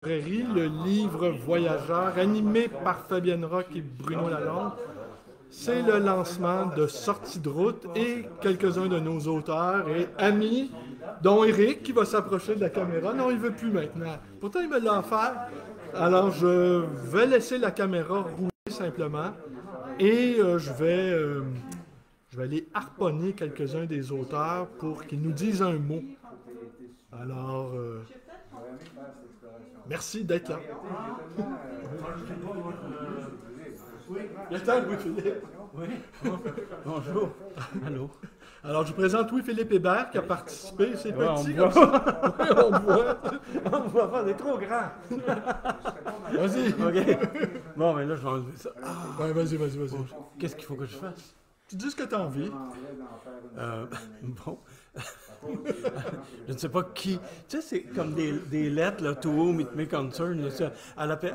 Le livre Voyageur, animé par Fabienne Roch et Bruno Lalonde. C'est le lancement de Sortie de route et quelques-uns de nos auteurs et amis, dont Eric qui va s'approcher de la caméra. Non, il ne veut plus maintenant. Pourtant, il me l'a offert. Alors, je vais laisser la caméra rouler simplement et je vais aller harponner quelques-uns des auteurs pour qu'ils nous disent un mot. Alors, merci d'être là. Louis-Philippe. Oui. Bonjour. Allô. Alors, je vous présente Louis-Philippe Hébert qui a participé. C'est Ouais, petit on comme ça. Oui, on voit. On ne voit pas, on est trop grand. Vas-y. OK. Bon, mais là, je vais enlever ça. Ouais, vas-y. Qu'est-ce qu'il faut que je fasse? Tu dis ce que tu as envie. Bon. Je ne sais pas qui. Tu sais, c'est comme des lettres, là, to whom it may concern. Là, ça,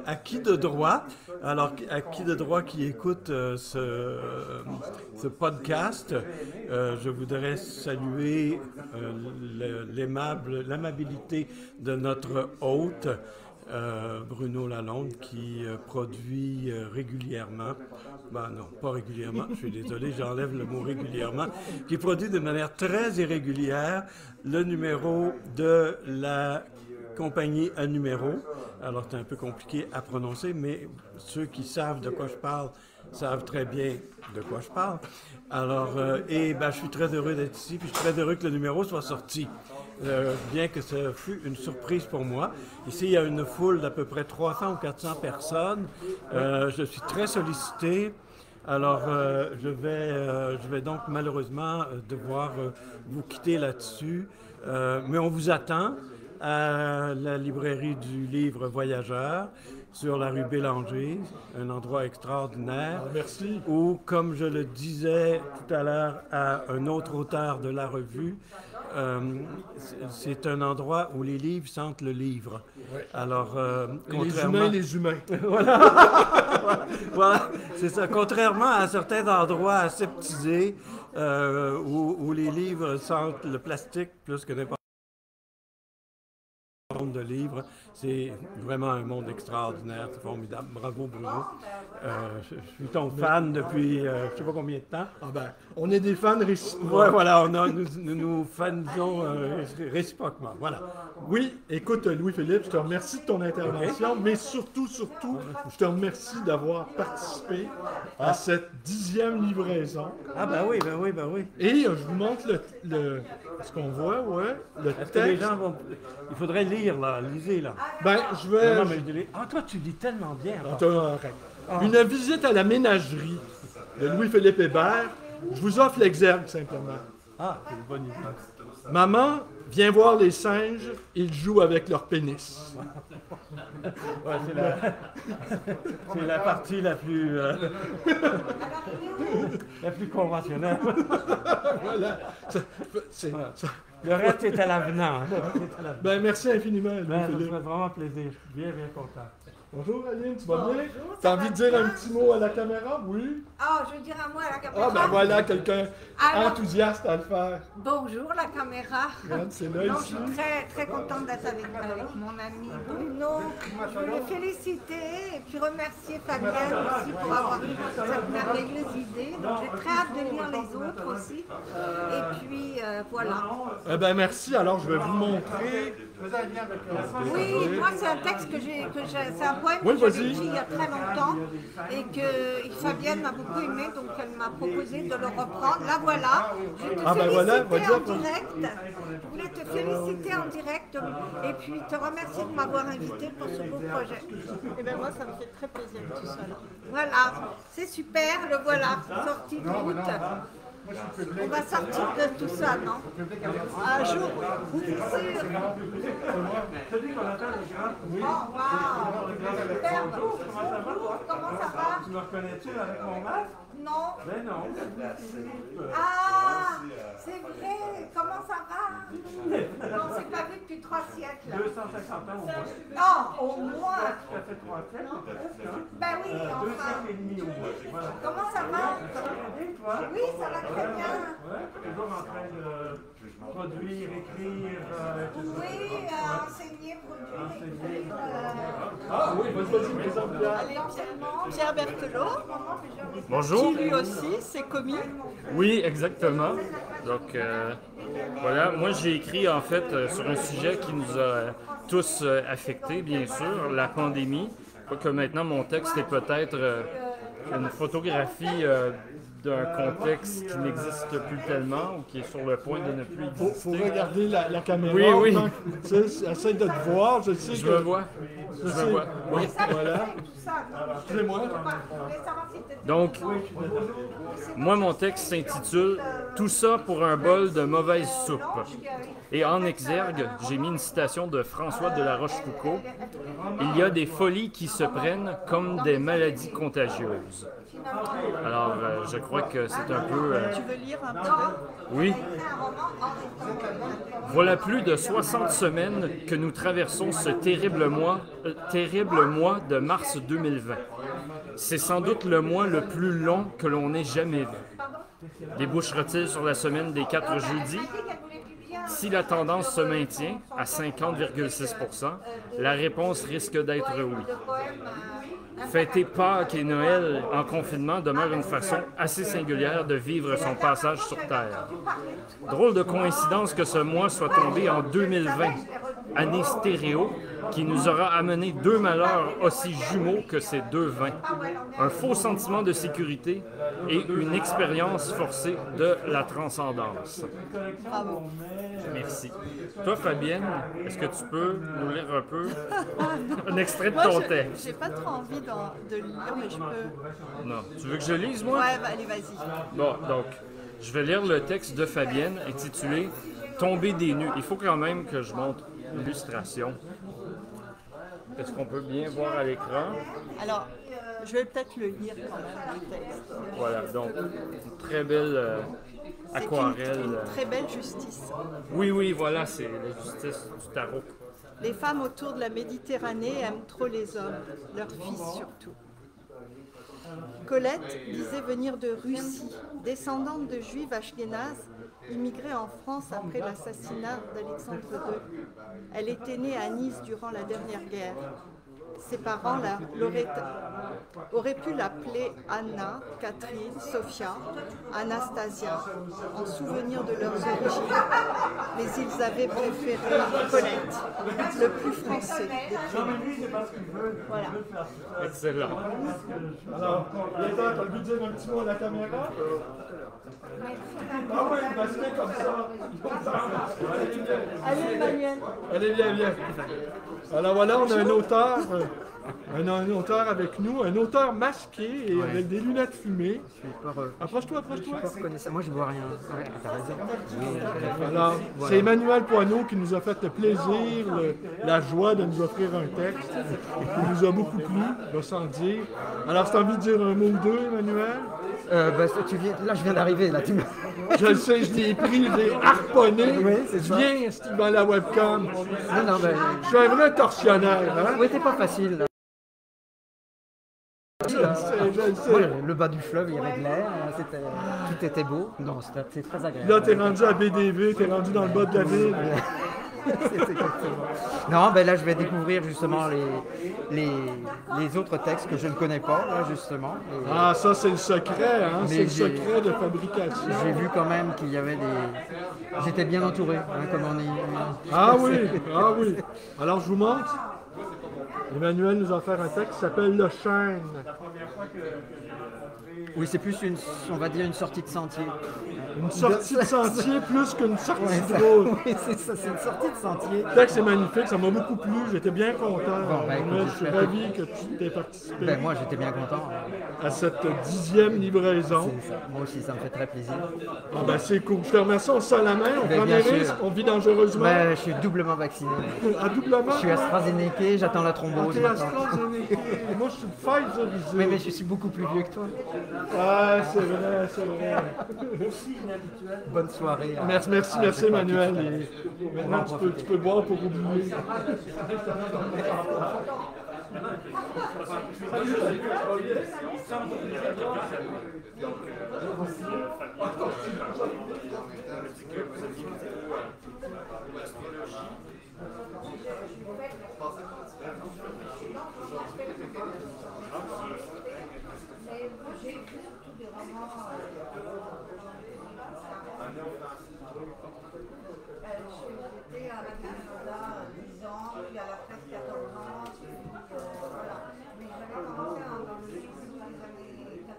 à qui de droit? Alors, à qui de droit qui écoute ce podcast, je voudrais saluer l'amabilité de notre hôte, Bruno Lalonde, qui produit régulièrement, ben non, pas régulièrement, je suis désolé, j'enlève le mot régulièrement, qui produit de manière très irrégulière le numéro de la compagnie à numéro. Alors, c'est un peu compliqué à prononcer, mais ceux qui savent de quoi je parle savent très bien de quoi je parle. Alors, je suis très heureux d'être ici, puis je suis très heureux que le numéro soit sorti. Bien que ce fût une surprise pour moi. Ici, il y a une foule d'à peu près 300 ou 400 personnes. Je suis très sollicité. Alors, je vais donc malheureusement devoir vous quitter là-dessus. Mais on vous attend à la librairie du livre Voyageur sur la rue Bélanger, un endroit extraordinaire. Merci. Où, comme je le disais tout à l'heure à un autre auteur de la revue, c'est un endroit où les livres sentent le livre. Oui. Alors, les humains. Voilà, c'est ça. Contrairement à certains endroits aseptisés où les livres sentent le plastique plus que n'importe de livres, c'est vraiment un monde extraordinaire, c'est formidable. Bravo Bruno. Je suis ton fan depuis je ne sais pas combien de temps. Ah ben, on est des fans réciproques. Ouais, voilà, nous fanisons réciproquement. Voilà. Oui, écoute Louis-Philippe, je te remercie de ton intervention, mais surtout, je te remercie d'avoir participé à cette 10e livraison. Ah ben oui. Et je vous montre le ce qu'on voit, ouais, le Est-ce texte. que les gens vont... Il faudrait lire, là, lisez, là. Ben, je vais... Non, mais je lis... Ah, toi, tu lis tellement bien. Une visite à la ménagerie de Louis-Philippe Hébert. Je vous offre l'exergue, simplement. Ah, c'est une bonne idée. Maman, viens voir les singes, ils jouent avec leur pénis. Ouais, c'est la partie la plus la plus conventionnelle. Voilà. Le reste est à l'avenant. Ben, merci infiniment, Ça Louis-Philippe. fait vraiment plaisir. Je suis bien content. Bonjour Aline, tu vas bien? T'as envie de dire un petit mot à la caméra? Oui? Ah, je veux dire un mot à la caméra. Ah ben voilà, quelqu'un Alors, enthousiaste à le faire. bonjour la caméra. Regarde, c'est là Non, je ici. suis très, très contente d'être avec mon ami Bruno. Je veux le féliciter et puis remercier Fabienne aussi pour avoir eu cette merveilleuse idée. Donc j'ai très hâte de lire les autres aussi. Et puis voilà. Eh ben merci, alors je vais vous montrer. Oui, moi c'est un texte c'est un poème Oui, que j'ai vas-y. écrit il y a très longtemps et que Fabienne m'a beaucoup aimé, donc elle m'a proposé de le reprendre. Là voilà, je te féliciter en direct. Je voulais te féliciter en direct et puis te remercier de m'avoir invité pour ce beau projet. Et bien moi ça me fait très plaisir tout ça. Voilà, c'est super, le voilà, sorti de route. On va sortir de tout ça, non? Un jour, c'est sûr. Oh, wow! Super, bonjour, comment ça va? Tu me reconnais-tu avec mon masque? Non. Ben non. Ah, c'est vrai, comment ça va? Non, c'est pas vu depuis 3 siècles. 250 ans au moins. Non, au moins. Ça fait 3 siècles. Ben oui, 2 enfin. siècles et demi au moins. Voilà. Comment ça va? Ça va bien, toi? Oui, ça va très bien. Ouais, toujours en train de produire, écrire. Oui, enseigner, produire, écrire. oui, vas-y, Pierre. Pierre Berthelot, Bonjour. qui lui aussi s'est commis. Oui, exactement. Donc, voilà, moi j'ai écrit en fait sur un sujet qui nous a tous affectés, bien sûr, la pandémie. Quoique maintenant mon texte est peut-être une photographie d'un contexte qui n'existe plus tellement ou qui est sur le point de ne plus exister. Faut regarder la caméra. Oui, oui. Donc, tu sais, essaie de te voir. Je sais Je que... me vois. Je me vois. Oui. Voilà. Excusez-moi. Donc, moi, mon texte s'intitule « Tout ça pour un bol de mauvaise soupe ». Et en exergue, j'ai mis une citation de François de la Rochefoucauld. « Il y a des folies qui se prennent comme des maladies contagieuses ». Alors, je crois que c'est un peu... Tu veux lire un peu? Oui. Voilà plus de 60 semaines que nous traversons ce terrible mois de mars 2020. C'est sans doute le mois le plus long que l'on ait jamais vu. Débouchera-t-il sur la semaine des 4 jeudis? Si la tendance se maintient à 50,6%, la réponse risque d'être oui. Fêter Pâques et Noël en confinement demeure une façon assez singulière de vivre son passage sur Terre. Drôle de coïncidence que ce mois soit tombé en 2020, année stéréo, qui nous aura amené 2 malheurs aussi jumeaux que ces 2 vins. Un faux sentiment de sécurité et une expérience forcée de la transcendance. Bravo. Merci. Toi, Fabienne, est-ce que tu peux nous lire un peu un extrait de Moi, ton texte? j'ai pas trop envie de le lire, mais je peux. Non. Tu veux que je lise, moi? Ouais, allez, vas-y. Bon, donc, je vais lire le texte de Fabienne intitulé « Tomber des nues ». Il faut quand même que je montre l'illustration. Est-ce qu'on peut bien voir à l'écran? Alors, je vais peut-être le lire quand même, le texte. Voilà, donc, une très belle aquarelle. Une très belle justice. Oui, oui, voilà, c'est la justice du tarot. Les femmes autour de la Méditerranée aiment trop les hommes, leurs fils surtout. Colette disait venir de Russie, descendante de juives ashkénazes, immigrée en France après l'assassinat d'Alexandre II. Elle était née à Nice durant la dernière guerre. Ses parents auraient pu l'appeler Anna, Catherine, Sophia, Anastasia, en souvenir de leurs origines. Mais ils avaient préféré Colette, le plus français des prénoms. Voilà. Excellent. Alors, Gaëtan, t'as le goût de dire un petit mot à la caméra? Ah oui, parce que comme ça. Allez, Emmanuel. Allez, viens. Alors voilà, on a un auteur avec nous, un auteur masqué et avec des lunettes fumées. Approche-toi. Moi, je vois rien. Ouais, t'as raison. Alors, c'est Emmanuel Poineau qui nous a fait le plaisir, la joie de nous offrir un texte qui nous a beaucoup plu, je dois s'en dire. Alors, si tu as envie de dire un mot ou deux, Emmanuel? Là, je viens d'arriver. Là, Je le sais, je l'ai pris, je l'ai harponné. Oui, c'est ça. Viens, c'est dans la webcam. Non, Je suis un vrai tortionnaire, hein? oui, c'est pas facile. Là. Je le sais. Ouais, le bas du fleuve, il y avait de l'air, tout était beau. Non, c'est très agréable. Là, t'es rendu à BDV, t'es rendu dans le bas de la ville. C'est exactement. Non, ben là, je vais découvrir justement les autres textes que je ne connais pas, là, justement. Et Ah, ça, c'est le secret, hein? Mais C'est le j'ai- secret de fabrication. j'ai vu quand même qu'il y avait des... J'étais bien entouré, hein, comme on est... Ah oui. Alors, je vous montre. Emmanuel nous a fait un texte qui s'appelle Le Chêne. Oui, c'est plus on va dire une sortie de sentier. Une sortie de sentier plus qu'une sortie Ouais, de route. oui, c'est ça, c'est une sortie de sentier. Le texte est magnifique, ça m'a beaucoup plu, j'étais bien content. Bon, ben, écoute, Emmanuel, je suis j'espère ravi que tu t'aies participé Ben moi, j'étais bien content. à cette 10e livraison. C'est ça. Moi aussi, ça me fait très plaisir. Ah ben, c'est cool. Je te remercie, on se serre la main, on Ben, prend bien des sûr. risques, on vit dangereusement. Ben, je suis doublement vacciné. À doublement. Je suis AstraZeneca, j'attends la thrombose. T'es maintenant. AstraZeneca. Et moi, je suis Pfizerisé. Mais je suis beaucoup plus vieux que toi. Ah, c'est vrai. Bonne soirée. Merci, Emmanuel. Et maintenant, tu peux boire pour oublier. j'ai écrit surtout des romans. J'étais à la Canada 10 ans, puis à la presse 14 ans, puis voilà. Mais j'avais commencé dans le livre dans les années 80.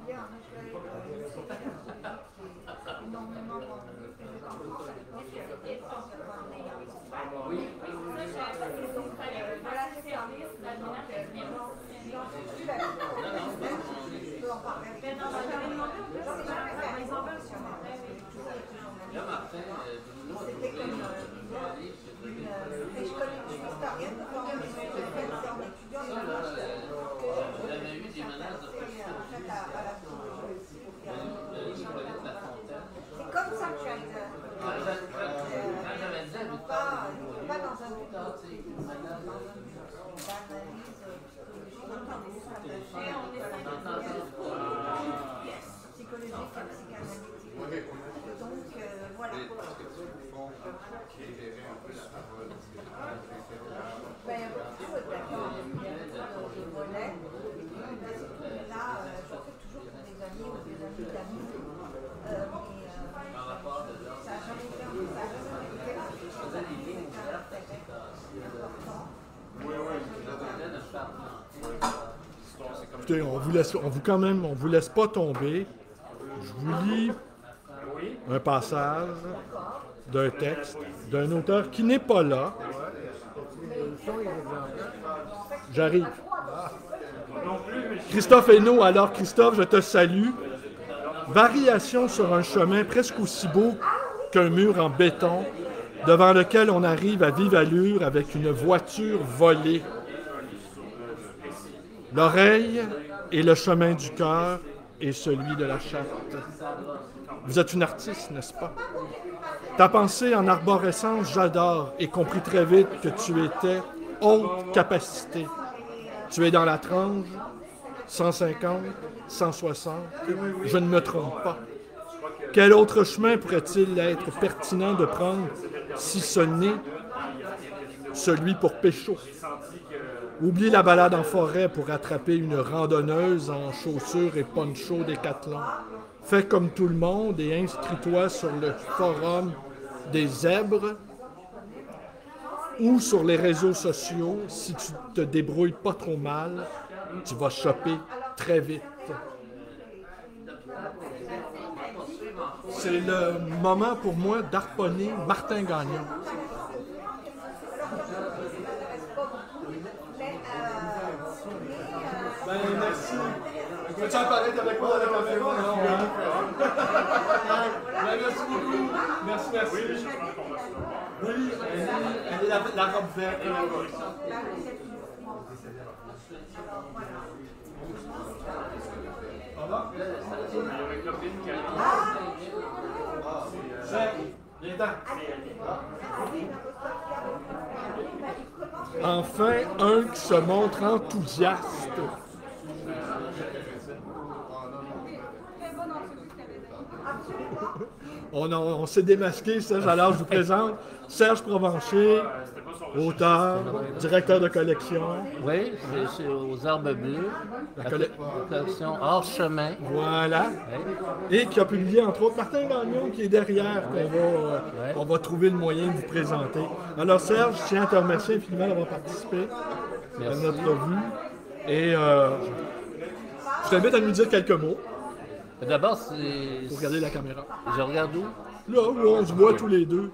Il y a un échelle énormément vendu, que j'ai en France à l'époque, il y avait 180 000. Oui. Voilà, c'est ça. Donc, j'en suis plus la je peux en parler avec vous. J'en ai jamais fait un professionnel. C'était comme et je suis historienne, donc en étudiant de master, que j'ai eu des menaces de en fait à la psychologie. C'est comme ça que je suis arrivée. Pas dans un but d'analyse psychologique et psychanalytique. Donc voilà. Ben, beaucoup d'accord de volets. Là, je fais toujours pour des amis ou des amis d'amis. Ça n'a jamais été quelque chose d'intéressant. Écoutez, on vous laisse pas tomber. Je vous lis un passage d'un texte d'un auteur qui n'est pas là. J'arrive. Christophe Hainaut, alors Christophe, je te salue. Variation sur un chemin presque aussi beau qu'un mur en béton, devant lequel on arrive à vive allure avec une voiture volée. L'oreille est le chemin du cœur et celui de la chatte. Vous êtes une artiste, n'est-ce pas? Ta pensée en arborescence, j'adore, et compris très vite que tu étais haute capacité. Tu es dans la tranche, 150, 160, je ne me trompe pas. Quel autre chemin pourrait-il être pertinent de prendre si ce n'est celui pour pécho? Oublie la balade en forêt pour attraper une randonneuse en chaussures et poncho Décathlon. Fais comme tout le monde et inscris-toi sur le forum des zèbres ou sur les réseaux sociaux. Si tu te débrouilles pas trop mal, tu vas choper très vite. C'est le moment pour moi d'harponner Martin Gagnon. Ben, merci. Peux-tu apparaître avec moi dans la caméra? Merci beaucoup. Merci. Oui, elle est la robe verte. Enfin, un qui se montre enthousiaste. On s'est démasqué, Serge, alors je vous présente Serge Provencher, auteur, directeur de collection. Oui, c'est aux Arbres Bleus, la collection Hors Chemin. Voilà. Oui. Et qui a publié, entre autres, Martin Gagnon, qui est derrière, qu'on va trouver le moyen de vous présenter. Alors, Serge, je tiens à te remercier infiniment d'avoir participé à notre revue. Et je t'invite à nous dire quelques mots. D'abord, c'est... Pour regarder la caméra. Je regarde où? Là où on se voit tous les deux.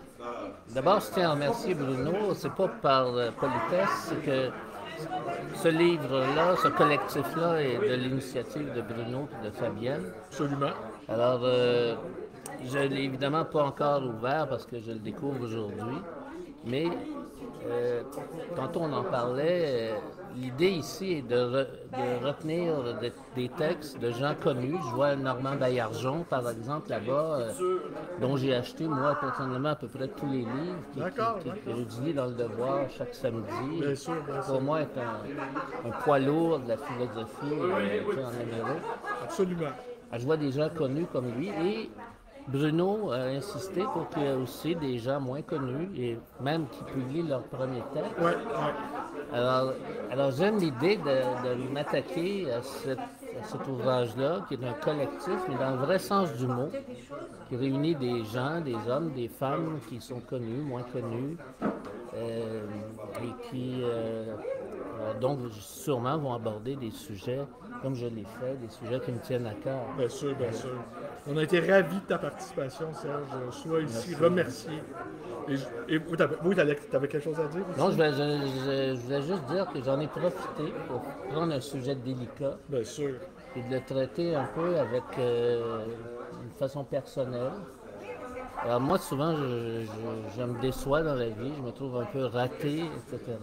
D'abord, je tiens à remercier Bruno. C'est pas par politesse, c'est que ce livre-là, ce collectif-là est de l'initiative de Bruno et de Fabienne. Absolument. Alors, je ne l'ai évidemment pas encore ouvert parce que je le découvre aujourd'hui. Mais tantôt on en parlait, l'idée ici est de retenir des textes de gens connus. Je vois Normand Baillargeon, par exemple, là-bas, dont j'ai acheté, moi, personnellement, à peu près tous les livres que j'utilise dans le Devoir chaque samedi. Bien sûr. Pour moi, est un poids lourd de la philosophie en Amérique. Absolument. Alors, je vois des gens connus comme lui et Bruno a insisté pour qu'il y ait aussi des gens moins connus et même qui publient leur premier texte. Ouais. Alors j'aime l'idée de m'attaquer à cet ouvrage-là, qui est un collectif, mais dans le vrai sens du mot, qui réunit des gens, des hommes, des femmes qui sont connus, moins connus, et qui donc sûrement vont aborder des sujets, comme je l'ai fait, des sujets qui me tiennent à cœur. Bien sûr, bien sûr. On a été ravis de ta participation, Serge. Sois ici remercié. Et tu avais quelque chose à dire aussi? Non, je voulais juste dire que j'en ai profité pour prendre un sujet délicat. Bien sûr. Et de le traiter un peu avec une façon personnelle. Alors moi, souvent, je me déçois dans la vie, je me trouve un peu raté, etc.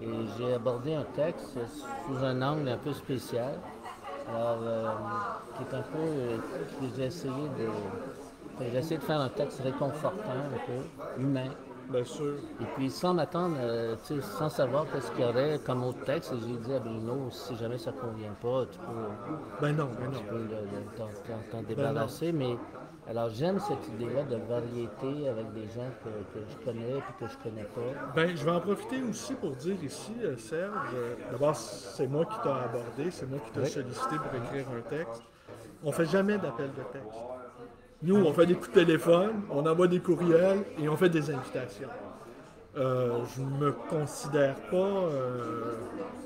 Et j'ai abordé un texte sous un angle un peu spécial, alors qui est un peu, que j'ai essayé de faire un texte réconfortant, un peu humain. Bien sûr. Et puis sans m'attendre, sans savoir qu'est-ce qu'il y aurait comme autre texte, j'ai dit à Bruno, si jamais ça ne convient pas, tu peux t'en débarrasser. Mais alors j'aime cette idée-là de variété avec des gens que je connais et que je connais pas. Ben, je vais en profiter aussi pour dire ici, Serge, d'abord c'est moi qui t'ai abordé, c'est moi qui t'ai sollicité pour écrire un texte. On ne fait jamais d'appel de texte. Nous, on fait des coups de téléphone, on envoie des courriels et on fait des invitations. Je ne me considère pas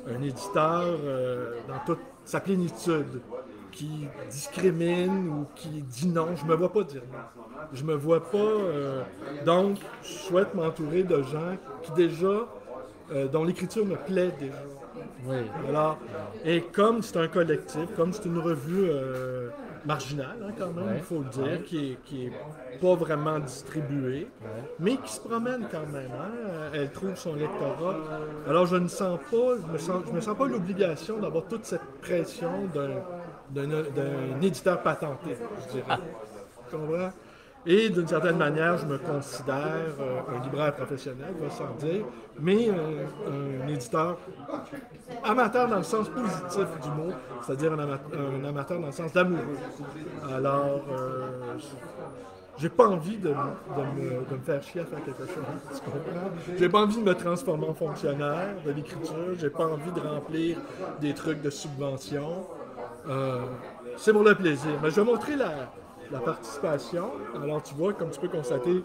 un éditeur dans toute sa plénitude qui discrimine ou qui dit non. Je ne me vois pas dire non. Je me vois pas. Donc, je souhaite m'entourer de gens qui déjà, dont l'écriture me plaît déjà. Oui. Alors, et comme c'est un collectif, comme c'est une revue marginale, hein, quand même, il faut le dire, qui est pas vraiment distribuée, mais qui se promène quand même. Hein, elle trouve son lectorat. Alors, je me sens pas l'obligation d'avoir toute cette pression d'un éditeur patenté, je dirais. Tu comprends? Et d'une certaine manière, je me considère un libraire professionnel, va sans dire, mais un éditeur amateur dans le sens positif du mot, c'est-à-dire un amateur dans le sens d'amoureux. Alors, j'ai pas envie de me faire chier à faire quelque chose, tu comprends? J'ai pas envie de me transformer en fonctionnaire de l'écriture, j'ai pas envie de remplir des trucs de subvention. C'est pour le plaisir. Mais je vais montrer la participation. Alors, tu vois, comme tu peux constater,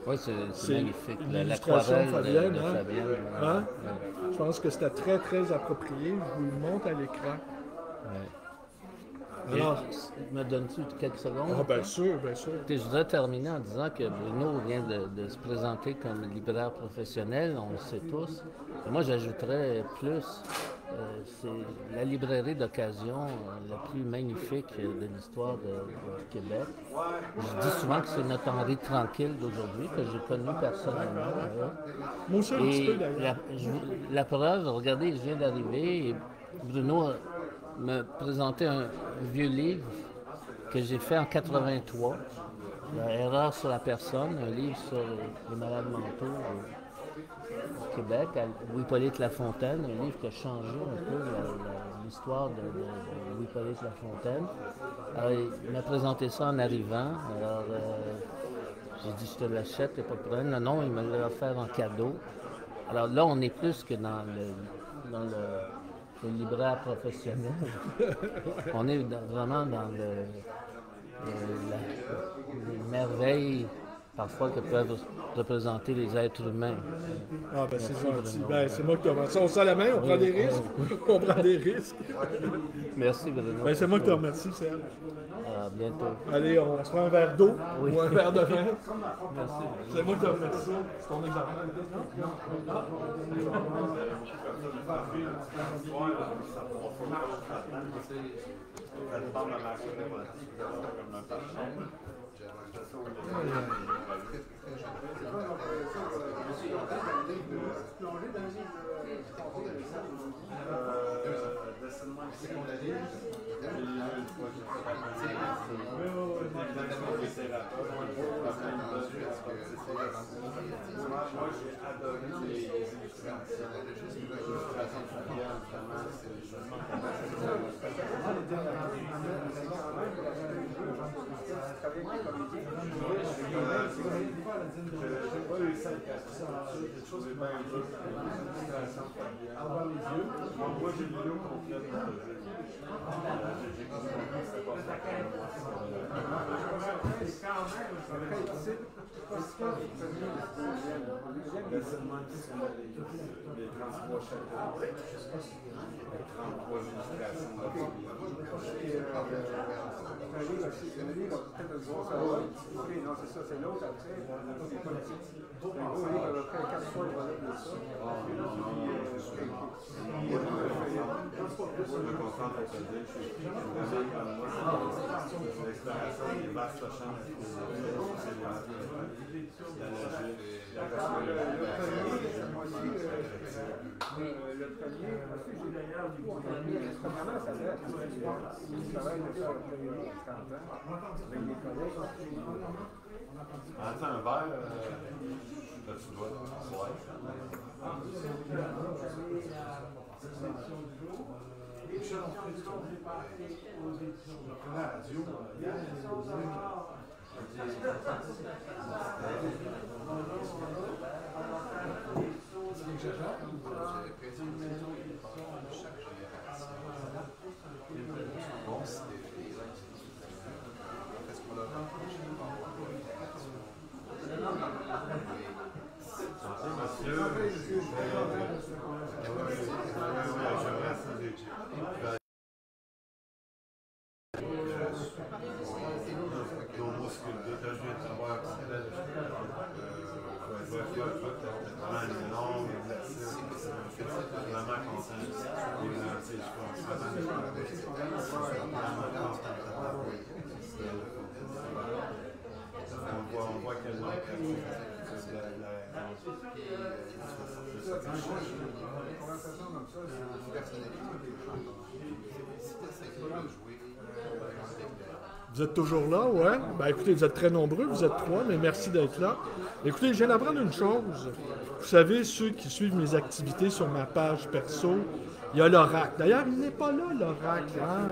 c'est magnifique. L'illustration Fabienne. Fabienne. Hein? Je pense que c'était très, très approprié. Je vous le montre à l'écran. Alors, me donnes-tu quelques secondes? Ah, bien sûr, bien sûr. Je voudrais terminer en disant que Bruno vient de se présenter comme libraire professionnel, on le sait tous. Et moi, j'ajouterais plus, c'est la librairie d'occasion la plus magnifique de l'histoire du Québec. Je dis souvent que c'est notre Henri Tranquille d'aujourd'hui, que j'ai connu personnellement. Moi aussi, un petit peu d'ailleurs. La preuve, regardez, je viens d'arriver et Bruno me présentait un vieux livre que j'ai fait en 83, Erreur sur la personne, un livre sur les malades mentaux au Québec, à Louis-Hippolyte Lafontaine, un livre qui a changé un peu l'histoire de Louis-Hippolyte Lafontaine. Alors, il m'a présenté ça en arrivant. Alors, j'ai dit, je te l'achète, il n'y a pas de problème. Non, il me l'a offert en cadeau. Alors là, on est plus que dans le libraire professionnel. On est vraiment dans les merveilles parfois que peuvent représenter les êtres humains. Ah ben c'est gentil. Ben, c'est moi qui te remercie. On se la main, on prend des risques. On prend des risques. Merci Bruno. Ben, c'est moi qui te remercie, Serge. À bientôt. Allez, on se prend un verre d'eau ou un verre de vin. Merci. C'est moi qui te remercie. C'est ton examen. Attends, un verre, là, tu dois on voit qu'elle Vous êtes toujours là, ouais? Ben écoutez, vous êtes très nombreux, vous êtes 3, mais merci d'être là. Écoutez, je viens d'apprendre une chose. Vous savez, ceux qui suivent mes activités sur ma page perso, il y a l'oracle. D'ailleurs, il n'est pas là, l'oracle. Hein?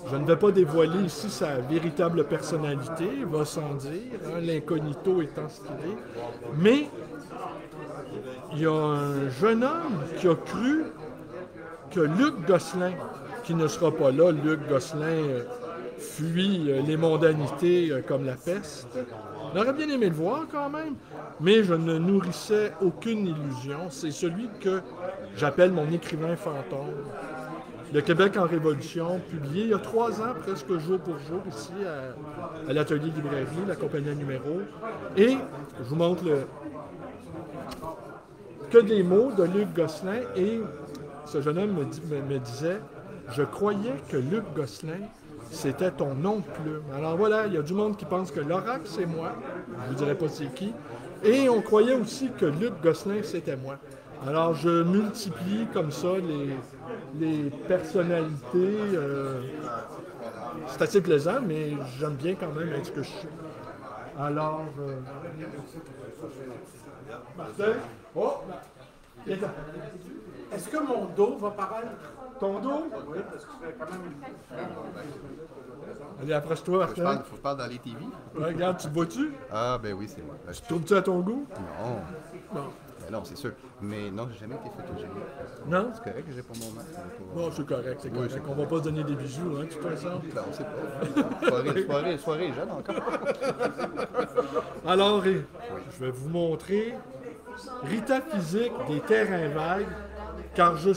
Je ne vais pas dévoiler ici sa véritable personnalité, va sans dire, hein, l'incognito étant ce qu'il est. Mais il y a un jeune homme qui a cru que Luc Gosselin, qui ne sera pas là, Luc Gosselin fuit les mondanités comme la peste. On aurait bien aimé le voir quand même, mais je ne nourrissais aucune illusion. C'est celui que j'appelle mon écrivain fantôme. Le Québec en Révolution, publié il y a 3 ans, presque jour pour jour, ici à l'atelier librairie, la compagnie à numéro. Et je vous montre que des mots de Luc Gosselin. Et ce jeune homme me disait, je croyais que Luc Gosselin, c'était ton nom de plume. Alors voilà, il y a du monde qui pense que l'oracle, c'est moi. Je vous dirai pas c'est qui. Et on croyait aussi que Luc Gosselin, c'était moi. Alors je multiplie comme ça les personnalités. C'est assez plaisant, mais j'aime bien quand même être ce que je suis. Alors, Martin, oh, est-ce que mon dos va paraître? Ton dos? Oui, parce que tu fais quand même Allez, approche-toi, Martin. Faut que je parle dans les TV. Ouais, regarde, tu te vois-tu? Ah, ben oui, c'est moi. Tu trouves-tu à ton goût? Non. Non. Ben non, c'est sûr. Mais non, j'ai jamais été photogénique. Non? C'est correct que j'ai pas mon masque. Bon, c'est correct, c'est correct. On va pas se donner des bijoux, hein, de toute façon. Ben, on sait pas. Soirée jeune encore. Alors, je vais vous montrer Rita physique des terrains vagues, car je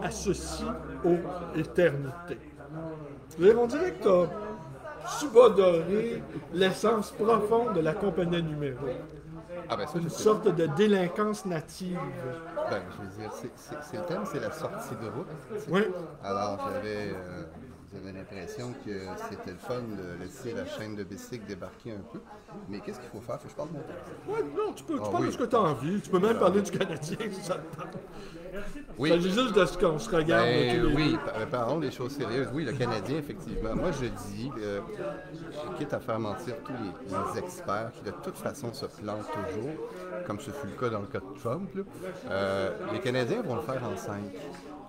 associe aux éternités. On dirait que tu as subodoré l'essence profonde de la compagnie à numéro. Ah ben, une sorte de délinquance native. Ben, je veux dire, c'est le thème, c'est la sortie de route. Oui. Alors, j'avais l'impression que c'était le fun de laisser la chaîne de bicycle débarquer un peu. Mais qu'est-ce qu'il faut faire? Faut que je parle de mon texte? Oui, non, tu parles de ce que tu as envie. Tu peux même parler du Canadien si ça te parle. Oui. Il s'agit juste de ce qu'on se regarde. Oui, parlons des choses sérieuses. Oui, le Canadien, effectivement. Moi, je dis, quitte à faire mentir tous les experts qui, de toute façon, se plantent toujours, comme ce fut le cas dans le cas de Trump, là, les Canadiens vont le faire en 5.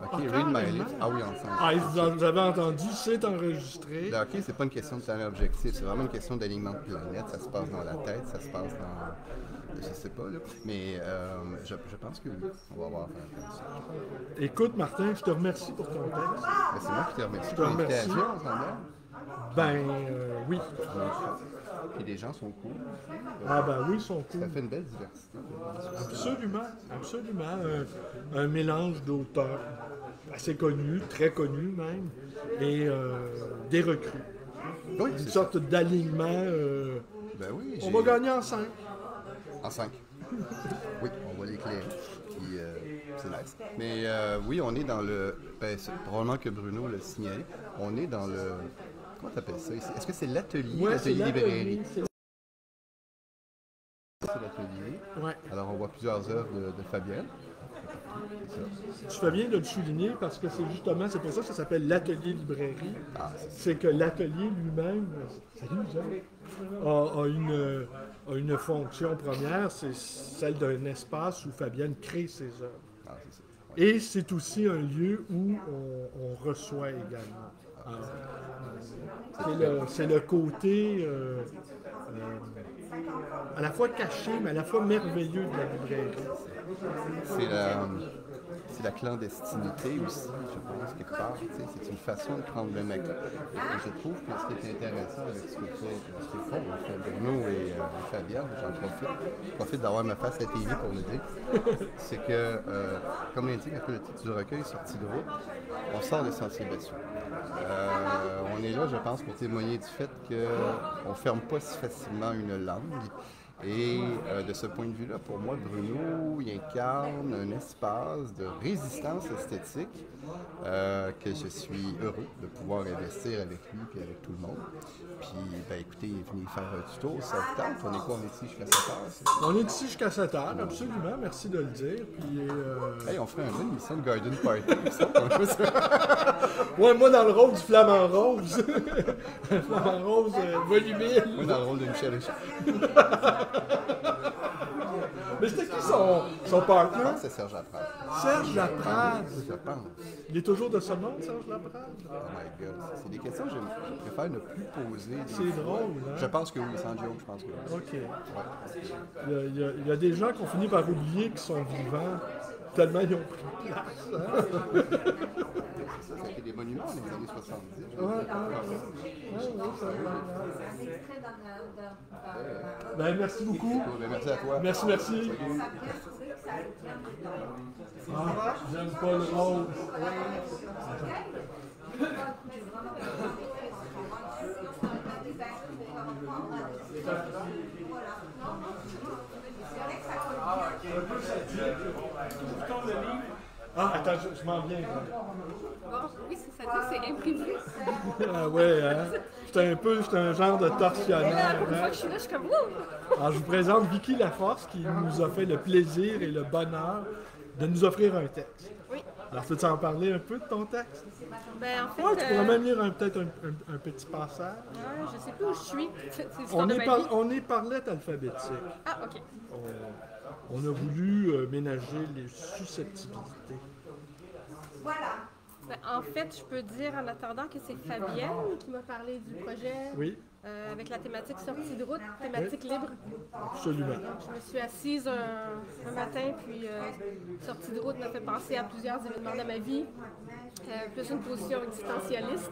OK, Ah, Read My carrément. Lips. Ah oui, ensemble. Ah, vous avez entendu, c'est enregistré. Le hockey, c'est pas une question de talent objectif, c'est vraiment une question d'alignement de planète. Ça se passe dans la tête, ça se passe dans... Je sais pas, là. Mais je pense que oui. On va voir. Écoute, Martin, je te remercie pour ton texte. Ben, c'est moi qui te remercie Je te pour remercie. l'invitation, on s'entend? Ben, oui. Puis les gens sont cool. Ah ben oui, ils sont cool. Ça fait une belle diversité. Absolument, absolument. Un mélange d'auteurs assez connus, très connus même, et des recrues. Oui, Une c'est sorte d'alignement. Ben oui, On va gagner en 5. En 5. Oui, on va l'éclairer. Puis c'est nice. Mais oui, on est dans le... Ben, probablement que Bruno l'a signalé. On est dans le... Comment t'appelles ça ici? Est-ce que c'est l'atelier? Ouais, c'est librairie. l'atelier. C'est l'atelier. Ouais. Alors, on voit plusieurs œuvres de Fabienne. Tu fais bien de le souligner parce que c'est justement, c'est pour ça que ça s'appelle l'atelier librairie. C'est que l'atelier lui-même, a une fonction première, c'est celle d'un espace où Fabienne crée ses œuvres. Et c'est aussi un lieu où on reçoit également. C'est le côté à la fois caché, mais à la fois merveilleux de la librairie. C'est la clandestinité aussi, je pense, quelque part. C'est une façon de prendre le mec. Et je trouve que ce qui est intéressant avec ce qu'ils font, Bruno et Fabienne, j'en profite d'avoir ma face à TV pour le dire, c'est que, comme l'indique un peu le titre du recueil, Sortie de route, on sort des sentiers battus. On est là, je pense, pour témoigner du fait qu'on ne ferme pas si facilement une langue. Et de ce point de vue-là, pour moi, Bruno, il incarne un espace de résistance esthétique que je suis heureux de pouvoir investir avec lui et avec tout le monde. Puis, ben écoutez, venez faire un tuto, ça vous tente. On est quoi? On est ici jusqu'à 7 heures? On est ici jusqu'à 7 heures, absolument. Merci de le dire. Puis, hey, on ferait un jeu d'émission de Garden Party. Ça, ouais, moi dans le rôle du flamant rose. Un flamant rose volubile. Moi dans le rôle de Michel Richard. Mais c'était qui son partner? C'est Serge Laprade. Serge Laprade. Je pense. Il est toujours de ce monde, Serge Laprade? Oh my God. C'est des questions que je préfère ne plus poser. C'est drôle, hein? Je pense que oui, sans joke, je pense que oui. OK. Ouais. Il y a des gens qui ont fini par oublier qu'ils sont vivants, tellement ils ont pris place. Hein? Ça fait des monuments dans les années 70. Ben, merci beaucoup. Ben, merci à toi. Merci. Ah, j'aime pas le rose. Ah, attends, je m'en viens. Bon, oui, c'est ça, c'est imprévu. Ah ouais, hein? J'étais un genre de tortionnaire. Une fois que je suis là, je suis comme wouh! Alors, je vous présente Vicky Laforce qui nous a fait le plaisir et le bonheur de nous offrir un texte. Oui. Alors, peux-tu en parler un peu de ton texte? Ben, en fait, Ouais, tu pourrais même lire peut-être un petit passage. Je sais plus où je suis. C'est l'histoire de ma vie. On est par lettre alphabétique. Ah, OK. On a voulu ménager les susceptibilités. Voilà. Ben, en fait, je peux dire en attendant que c'est Fabienne qui m'a parlé du projet Oui, avec la thématique sortie de route, thématique libre. absolument. Je me suis assise un matin, puis sortie de route m'a fait penser à plusieurs événements de ma vie, plus une position existentialiste.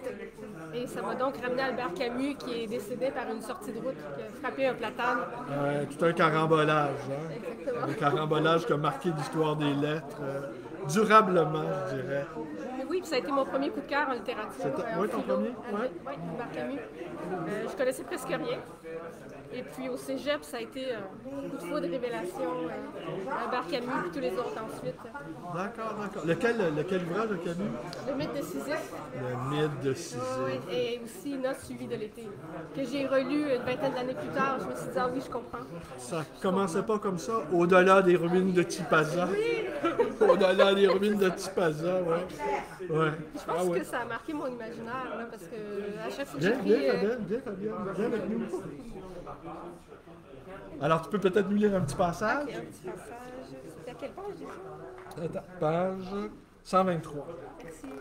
Et ça m'a donc ramené Albert Camus, qui est décédé par une sortie de route, qui a frappé un platane. Tout un carambolage. Hein? Exactement. Un carambolage qui a marqué l'histoire des lettres durablement, je dirais. Oui, puis ça a été mon premier coup de cœur en littérature. Oui, ton premier? Oui, Albert Camus. Je connaissais presque rien. Et puis au cégep, ça a été un coup de foudre, révélation, Albert Camus, puis tous les autres ensuite. D'accord. Lequel ouvrage de Camus? Le mythe de Sisyphe. Le mythe de Sisyphe. Oui, et aussi Notes suivies de l'été, que j'ai relu une vingtaine d'années plus tard. Je me suis dit, ah oui, je comprends. Ça commençait pas comme ça, au-delà des ruines de Tipaza. Oui! Au-delà des ruines de Tipaza, ouais. Je pense que ça a marqué mon imaginaire, là, parce que à chaque fois que Viens, j'écris... viens, Fabienne, viens avec nous. Alors, tu peux peut-être nous lire un petit passage? Ok, un petit passage. C'était à quelle page déjà? Attends, page 123. Merci. 123.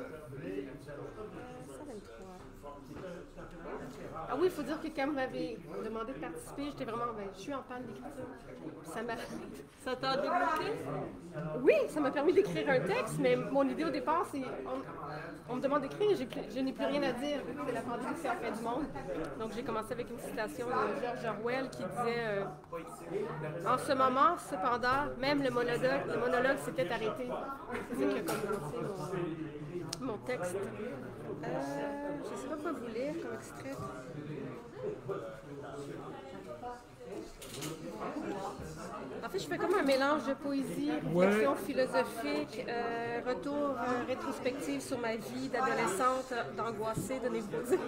Ah oui, il faut dire que quand vous m'avez demandé de participer, j'étais vraiment, je suis en panne d'écriture. Ça t'a débloqué? Oui, ça m'a permis d'écrire un texte, mais mon idée au départ, c'est, on me demande d'écrire, je n'ai plus rien à dire, c'est la pandémie, c'est la fin du monde. Donc j'ai commencé avec une citation de George Orwell qui disait en ce moment, cependant, même le monologue s'était arrêté. C'est ça qui a commencé mon texte. Je ne sais pas quoi vous lire comme extrait. En fait, je fais comme un mélange de poésie, réflexion philosophique, retour rétrospectif sur ma vie d'adolescente, d'angoissée, de névrosée.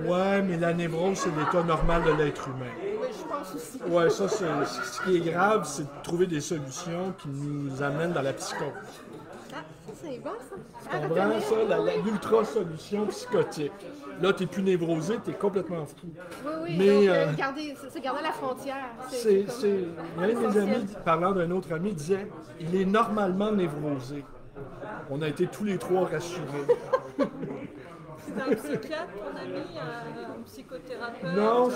Ouais, mais la névrose, c'est l'état normal de l'être humain. Oui, je pense aussi. Ouais, ça, ce qui est grave, c'est de trouver des solutions qui nous amènent dans la psychose. Ah, ça, c'est bon, ça. Tu comprends ça, l'ultra-solution psychotique. Là, tu n'es plus névrosé, tu es complètement fou. Oui, mais donc, garder la frontière. Il y a un de mes amis, parlant d'un autre ami, disait « Il est normalement névrosé. » On a été tous les trois rassurés. C'est un psychiatre, ton ami, un psychothérapeute? Non,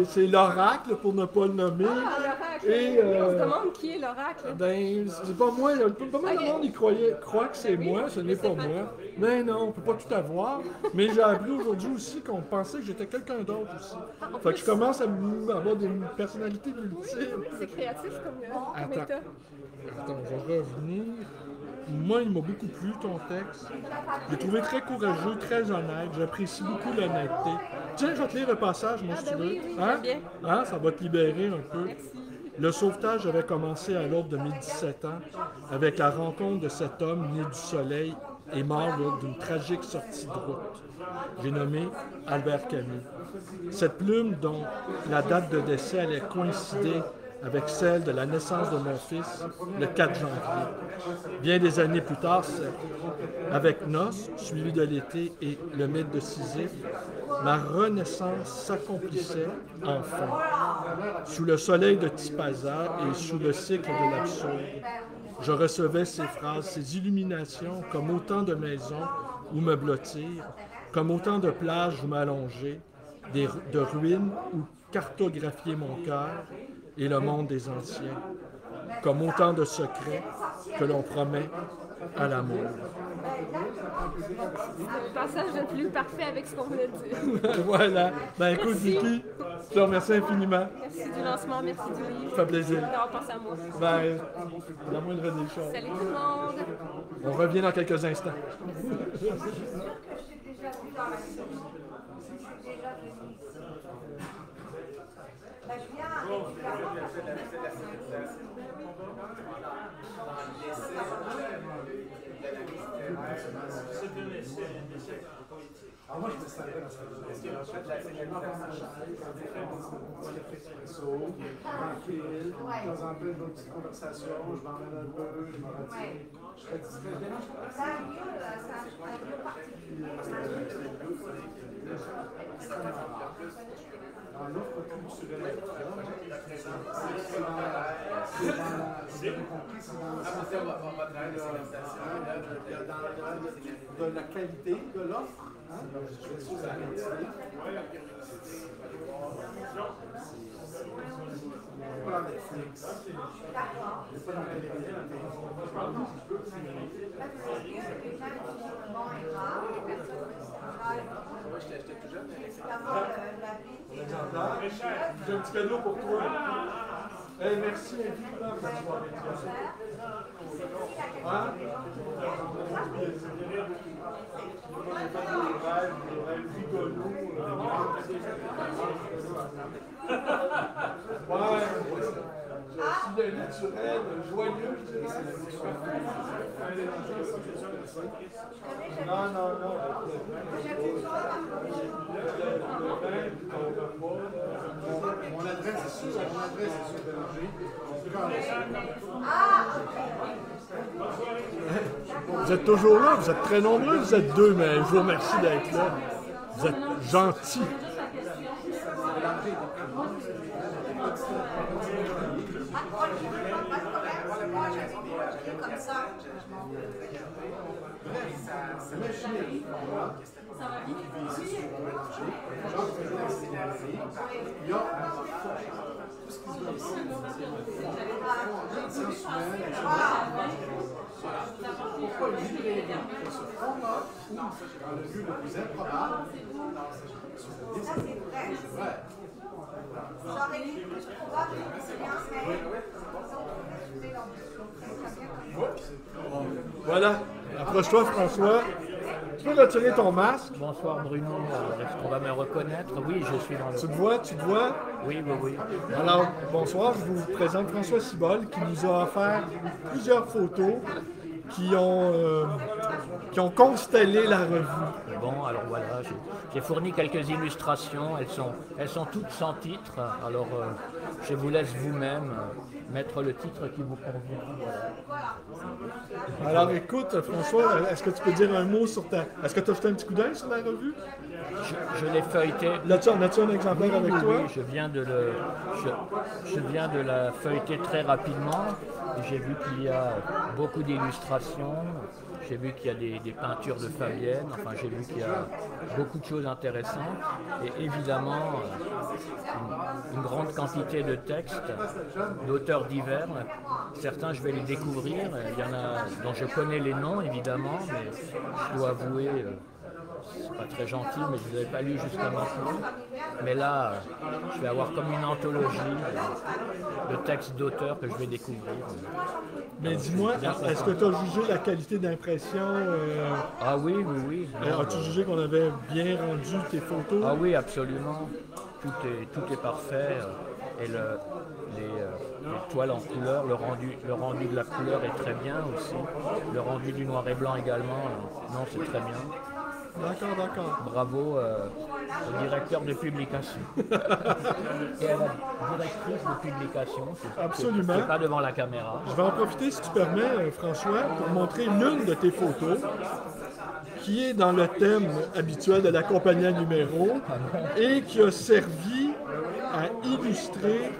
c'est l'oracle, pour ne pas le nommer. Ah, l'oracle! Et, on se demande qui est l'oracle. Ben, c'est pas moi. Pas mal de monde croit que c'est moi, ce n'est pas moi. Mais non, on peut pas tout avoir. Mais j'ai appris aujourd'hui aussi qu'on pensait que j'étais quelqu'un d'autre aussi. Fait que je commence à avoir des personnalités multiples. C'est créatif comme état. Attends, je vais revenir. Moi, il m'a beaucoup plu, ton texte. J'ai trouvé très courageux, très honnête. J'apprécie beaucoup l'honnêteté. Tiens, je vais te lire le passage, moi, si tu veux. Oui, hein? bien. Hein? Ça va te libérer un peu. Merci. Le sauvetage avait commencé à l'aube de mes 17 ans, avec la rencontre de cet homme né du soleil et mort lors d'une tragique sortie de route. J'ai nommé Albert Camus. Cette plume, dont la date de décès allait coïncider avec celle de la naissance de mon fils, le 4 janvier. Bien des années plus tard, avec Noces, suivi de l'été et le mythe de Sisyphe, ma renaissance s'accomplissait enfin. Sous le soleil de Tipaza et sous le cycle de l'absurde, je recevais ces phrases, ces illuminations comme autant de maisons où me blottir, comme autant de plages où m'allonger, de ruines où cartographier mon cœur et le monde des anciens, comme autant de secrets que l'on promet à l'amour. Le passage le plus parfait avec ce qu'on venait de dire. Voilà. Ben écoute, Vicky, je te remercie infiniment. Merci du lancement, merci du livre. Ça fait plaisir. D'avoir pensé à moi. Ben, la moindre des choses. Salut tout le monde. On revient dans quelques instants. Alors moi, je me savais parce que tellement pas mal de café espresso, tranquille, de temps en temps, une petite conversation, je m'emmène un peu, je me retire. Je serais discret. Dans l'offre culturelle, c'est dans la qualité de l'offre. Je vais sur la quantité. Pas dans Netflix. Pas dans la télé-réalité. J'étais tout jeune, mais J'ai un petit cadeau pour toi. Hey, merci infiniment pour cette soirée. Hein? Des rêves rigolos. Ouais. Je suis naturel, joyeux, je dirais. Non. Mon adresse est sur Bélanger. Vous êtes toujours là, vous êtes très nombreux, vous êtes deux, mais je vous remercie d'être là. Vous êtes gentils. comme ça. Ça m'a chiné. Ça va vite. Il y a tout ce qui se passe ici. Pourquoi lui ce fond-là, dans le lieu le plus improbable, ça c'est vrai. Ça aurait été plus probable, Voilà. Approche-toi, François. Tu peux retirer ton masque. Bonsoir Bruno, est-ce qu'on va me reconnaître? Oui, je suis dans le... Tu te vois, tu te vois? Oui, oui, oui. Alors, bonsoir, je vous présente François Cibol qui nous a offert plusieurs photos qui ont constellé la revue. Bon, alors voilà, j'ai fourni quelques illustrations, elles sont toutes sans titre, alors je vous laisse vous-même mettre le titre qui vous convient. Voilà. Alors écoute, François, est-ce que tu peux dire un mot sur ta... Est-ce que tu as jeté un petit coup d'œil sur la revue? Je l'ai feuilleté. As-tu un exemplaire avec toi? Oui, je viens de la feuilleter très rapidement. J'ai vu qu'il y a beaucoup d'illustrations. J'ai vu qu'il y a des peintures de Fabienne, enfin j'ai vu qu'il y a beaucoup de choses intéressantes et évidemment une grande quantité de textes d'auteurs divers. Certains je vais les découvrir, il y en a dont je connais les noms évidemment, mais je dois avouer, c'est pas très gentil, mais je ne les avais pas lus jusqu'à maintenant. Mais là, je vais avoir comme une anthologie de textes d'auteurs que je vais découvrir. Mais dis-moi, est-ce que tu as jugé la qualité d'impression? Ah oui, oui, oui. As-tu jugé qu'on avait bien rendu tes photos? Ah oui, absolument. Tout est parfait. Et les toiles en couleur, le rendu de la couleur est très bien aussi. Le rendu du noir et blanc également, non, c'est très bien. D'accord, d'accord. Bravo au directeur de publication. Et à la directrice de publication. Absolument. C'est pas devant la caméra. Je vais en profiter, si tu permets, François, pour montrer l'une de tes photos qui est dans le thème habituel de la compagnie à numéro et qui a servi à illustrer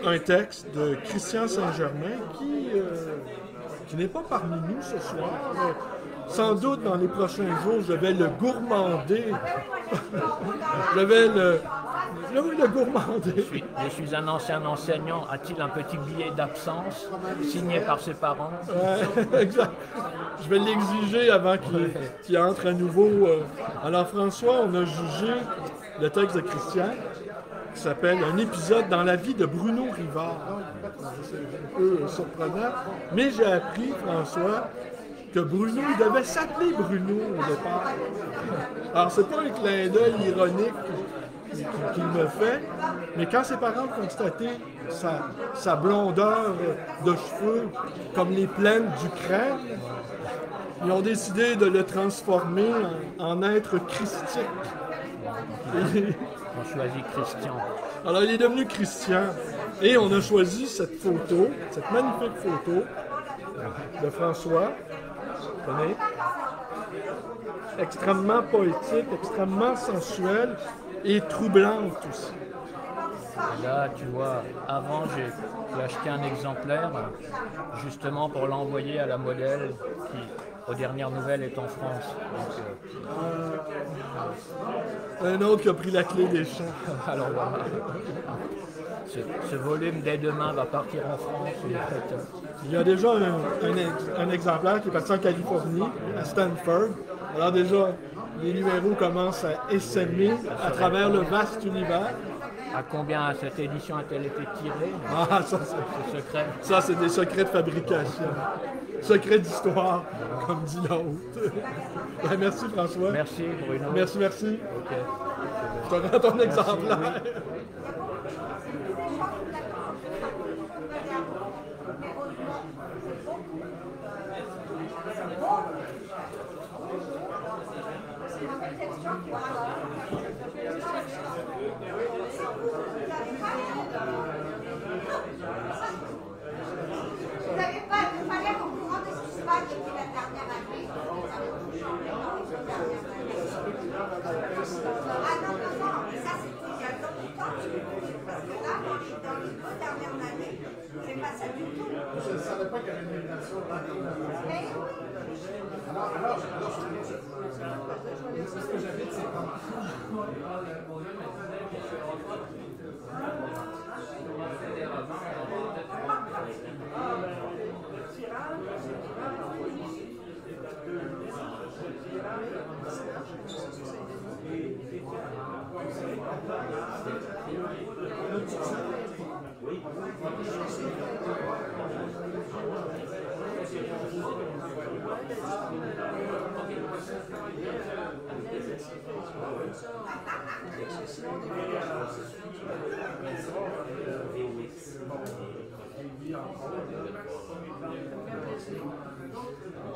un texte de Christian Saint-Germain qui n'est pas parmi nous ce soir. Sans doute, dans les prochains jours, je vais le gourmander. Je vais le gourmander. Je suis un ancien enseignant. A-t-il un petit billet d'absence signé par ses parents? Ouais, exact. Je vais l'exiger avant qu'il entre à nouveau. Alors, François, on a jugé le texte de Christian qui s'appelle « Un épisode dans la vie de Bruno Rivard ». C'est un peu surprenant. Mais j'ai appris, François, que Bruno, il devait s'appeler Bruno au départ. Alors, c'est pas un clin d'œil ironique qu'il me fait, mais quand ses parents ont constaté sa blondeur de cheveux comme les plaines du crâne, ils ont décidé de le transformer en être christique. On choisit Christian. Alors, il est devenu Christian. Et on a choisi cette photo, cette magnifique photo de François. Extrêmement poétique, extrêmement sensuelle et troublante aussi. Et là, tu vois, avant, j'ai acheté un exemplaire justement pour l'envoyer à la modèle qui, aux dernières nouvelles, est en France. Donc, un autre qui a pris la clé des champs. Alors voilà. Ce volume, dès demain, va partir en France. Il y a déjà un exemplaire qui est parti en Californie, à Stanford. Alors déjà, les numéros commencent à essaimer à travers le vaste univers. À combien cette édition a-t-elle été tirée? Ah, ça, c'est secret. Ça, c'est des secrets de fabrication. Secrets d'histoire, comme dit l'autre. Ben, merci, François. Merci, Bruno. Merci. Okay. Je te rends ton exemplaire. Oui. Vous n'avez pas de palais au courant de ce qui se passe depuis la dernière année? Ah non, ça c'était il y a longtemps. Parce que là, dans les 2 dernières années, c'est pas ça du tout. Je ne savais pas qu'il y avait une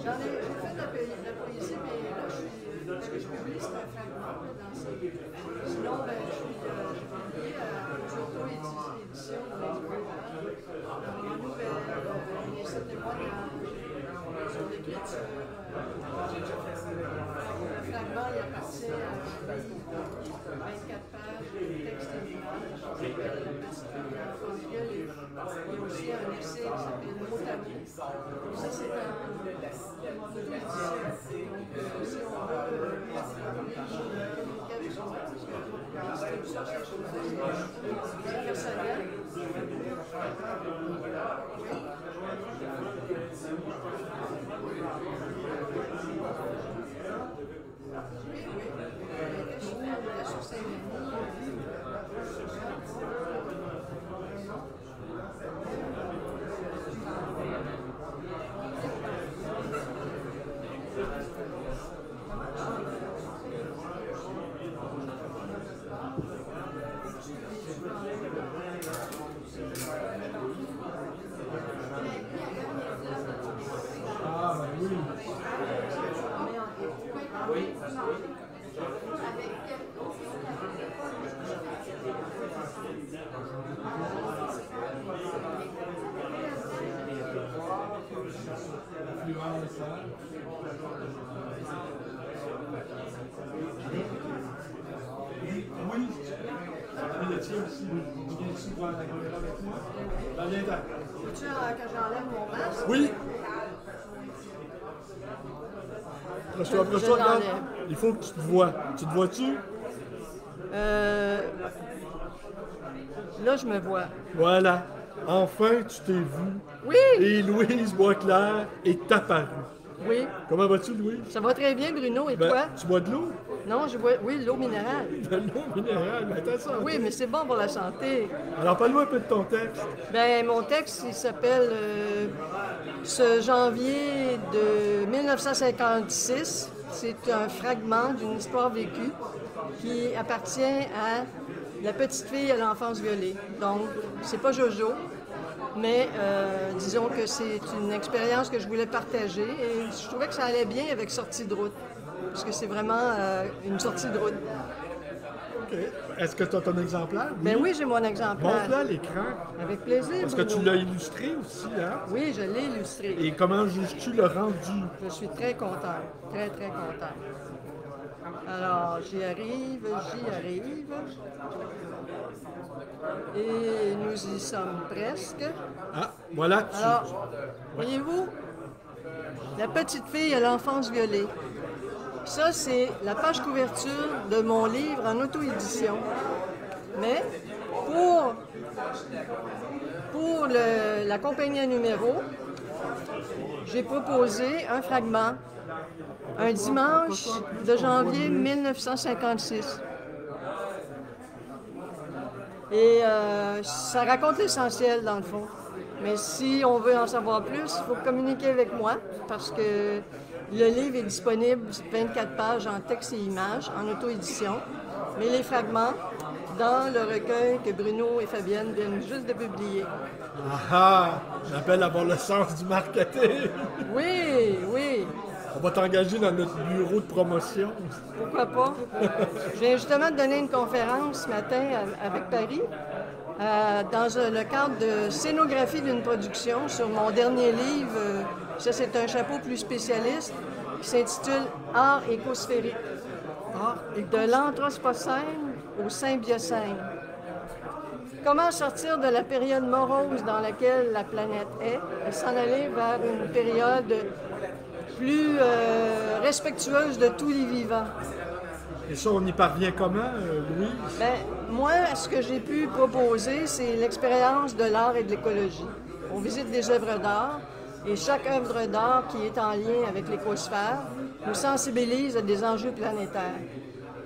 J'ai fait de la poésie, mais là, ce que je publie, c'est un fragment dans ça. Sinon, je suis publié aux auto-éditions de en nouvelle, les 7 témoignages, sur l'écriture. Le fragment, il appartient à un livre de 24 pages, texte et images, qui s'appelle La pastorale en violet. Il y a aussi un essai qui s'appelle Mot à mot. Ça, c'est un auto-édition. Donc, si on veut communiquer avec son artiste, distribution, c'est personnel. Oui, le tien aussi. Viens-tu voir la caméra avec moi? Viens-t'en. Veux-tu que j'enlève mon masque? Oui. Approche-toi, regarde. Il faut que tu te vois. Tu te vois-tu? Là, je me vois. Voilà. Enfin, tu t'es vu. Oui! Et Louise Boisclair est apparue. Oui. Comment vas-tu, Louise? Ça va très bien, Bruno. Et toi? Tu bois de l'eau? Non, je bois, oui, de l'eau minérale. De l'eau minérale, mais attends ça. Oui, mais c'est bon pour la santé. Alors, parle-moi un peu de ton texte. Ben, mon texte, il s'appelle Ce janvier de 1956. C'est un fragment d'une histoire vécue qui appartient à La petite fille à l'enfance violée. Donc, c'est pas Jojo, mais disons que c'est une expérience que je voulais partager et je trouvais que ça allait bien avec Sortie de route, parce que c'est vraiment une sortie de route. OK. Est-ce que tu as ton exemplaire? Ben oui, j'ai mon exemplaire. Montre-le à l'écran. Avec plaisir. Parce que tu l'as illustré aussi, hein? Oui, je l'ai illustré. Et comment juges-tu le rendu? Je suis très content. Très, très content. Alors, j'y arrive. Et nous y sommes presque. Ah, voilà. Alors, voyez-vous, La petite fille à l'enfance violée. Ça, c'est la page couverture de mon livre en auto-édition. Mais pour la compagnie à numéro, j'ai proposé un fragment, un dimanche de janvier 1956. Et ça raconte l'essentiel, dans le fond. Mais si on veut en savoir plus, il faut communiquer avec moi, parce que le livre est disponible 24 pages en texte et images, en auto-édition, mais les fragments dans le recueil que Bruno et Fabienne viennent juste de publier. Ah! J'appelle à avoir le sens du marketing! Oui, oui! On va t'engager dans notre bureau de promotion. Pourquoi pas? Je viens justement de donner une conférence ce matin avec Paris dans le cadre de scénographie d'une production sur mon dernier livre. Ça, c'est un chapeau plus spécialiste qui s'intitule Art écosphérique. De l'anthropocène au symbiocène. comment sortir de la période morose dans laquelle la planète est et s'en aller vers une période plus respectueuse de tous les vivants. Et ça, on y parvient comment, Louis? Bien, moi, ce que j'ai pu proposer, c'est l'expérience de l'art et de l'écologie. On visite des œuvres d'art et chaque œuvre d'art qui est en lien avec l'écosphère nous sensibilise à des enjeux planétaires.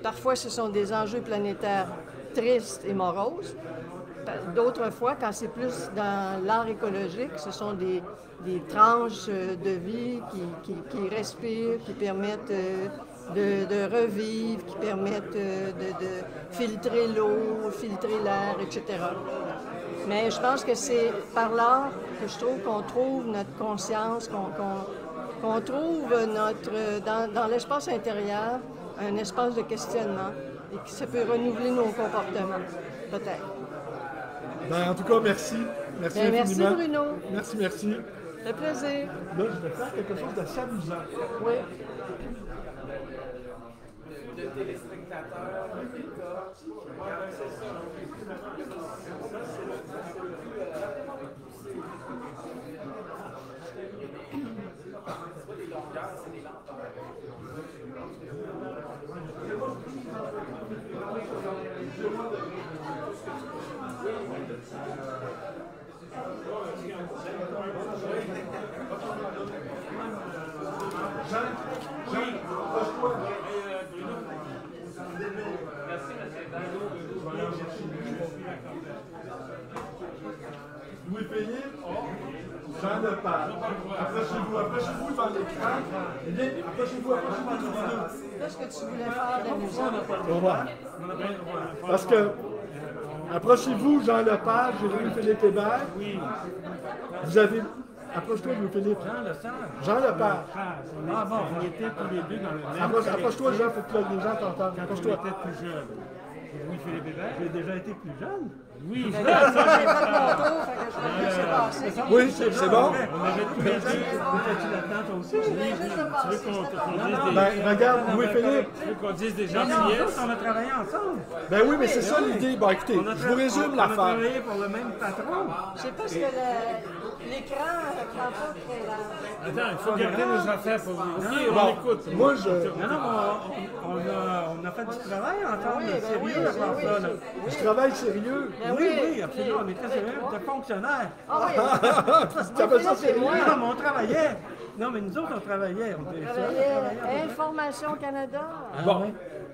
Parfois, ce sont des enjeux planétaires tristes et moroses. D'autres fois, quand c'est plus dans l'art écologique, ce sont des tranches de vie qui respirent, qui permettent de revivre, qui permettent de filtrer l'eau, filtrer l'air, etc. Mais je pense que c'est par l'art que je trouve qu'on trouve notre conscience, qu'on trouve dans l'espace intérieur un espace de questionnement et que ça peut renouveler nos comportements, peut-être. Ben, en tout cas, merci. Merci infiniment. Merci Bruno. Merci. Ça fait plaisir. Là, je vais faire quelque chose d'assez amusant. Oui. De téléspectateurs, Louis-Philippe, Jean Lepage. Approchez-vous devant l'écran. Approchez-vous tous les deux. Qu'est-ce que tu voulais faire d'amusant? Au revoir. Parce que, approchez-vous, Jean Lepage et Louis-Philippe Hébert. Oui. Vous avez... Approche-toi, Louis-Philippe. Jean Lepage. Ah bon, on était tous les deux dans le même... Approche-toi, Jean, pour que les gens t'entendent. Quand on était plus jeune. Louis-Philippe Hébert. J'ai déjà été plus jeune. Oui, j'ai fait mon tour, fait que je vais laisser passer. Oui, c'est bon. On avait tous les deux. Étais-tu là-dedans, toi aussi? Oui, tu veux qu'on dise des... Ben, regarde, Louis-Philippe. Tu veux qu'on dise des gens on a travaillé ensemble. Ben oui, mais c'est ça l'idée. Ben écoutez, je vous résume l'affaire. On a travaillé pour le même patron. Je sais pas ce que l'écran ne prend pas très large. Attends, il faut garder nos affaires pour vous. OK, on écoute. Moi, je... Non, on a fait du travail ensemble, sérieux, à part ça, là. Du travail sérieux. Oui, absolument, on était sérieux, on était fonctionnaires. Ah oui. Tu appelles ça sérieux? Non, mais on travaillait. Non, mais nous autres, on travaillait. On était Information Canada. Bon.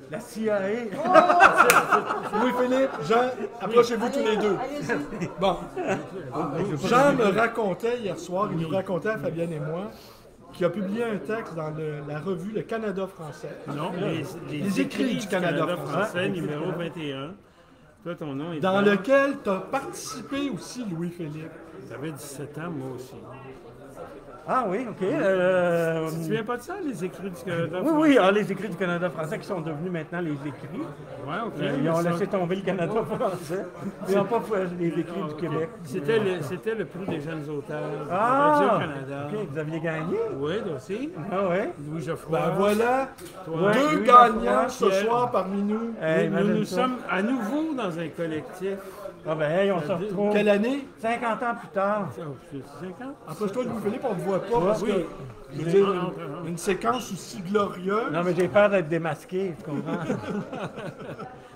La CIA. Louis-Philippe, Jean, approchez-vous tous les deux. Bon. Jean me racontait hier soir, il nous racontait à Fabienne et moi, qui a publié un texte dans la revue Le Canada français. Non, les écrits du Canada français, numéro 21. Toi, ton nom est dans lequel tu as participé aussi, Louis-Philippe. J'avais 17 ans, moi aussi. Ah oui, OK. Tu te souviens pas de ça, les écrits du Canada français? Oui, les écrits du Canada français qui sont devenus maintenant les écrits. Oui, OK. Ils ont laissé tomber le Canada français. Ils n'ont pas fait les écrits du Québec. C'était le prix des jeunes auteurs Radio-Canada. OK, vous aviez gagné? Oui, toi aussi. Ah oui? Louis Geoffroy. Ben voilà, toi, deux Louis gagnants Geoffroy, ce soir parmi nous. Nous sommes à nouveau dans un collectif. Ah ben, hey, on se retrouve. Quelle année? 50 ans plus tard. 50? Approche-toi de Louis-Philippe, on ne te voit pas parce que, je veux dire, une séquence aussi glorieuse. Non, mais j'ai peur d'être démasqué, tu comprends?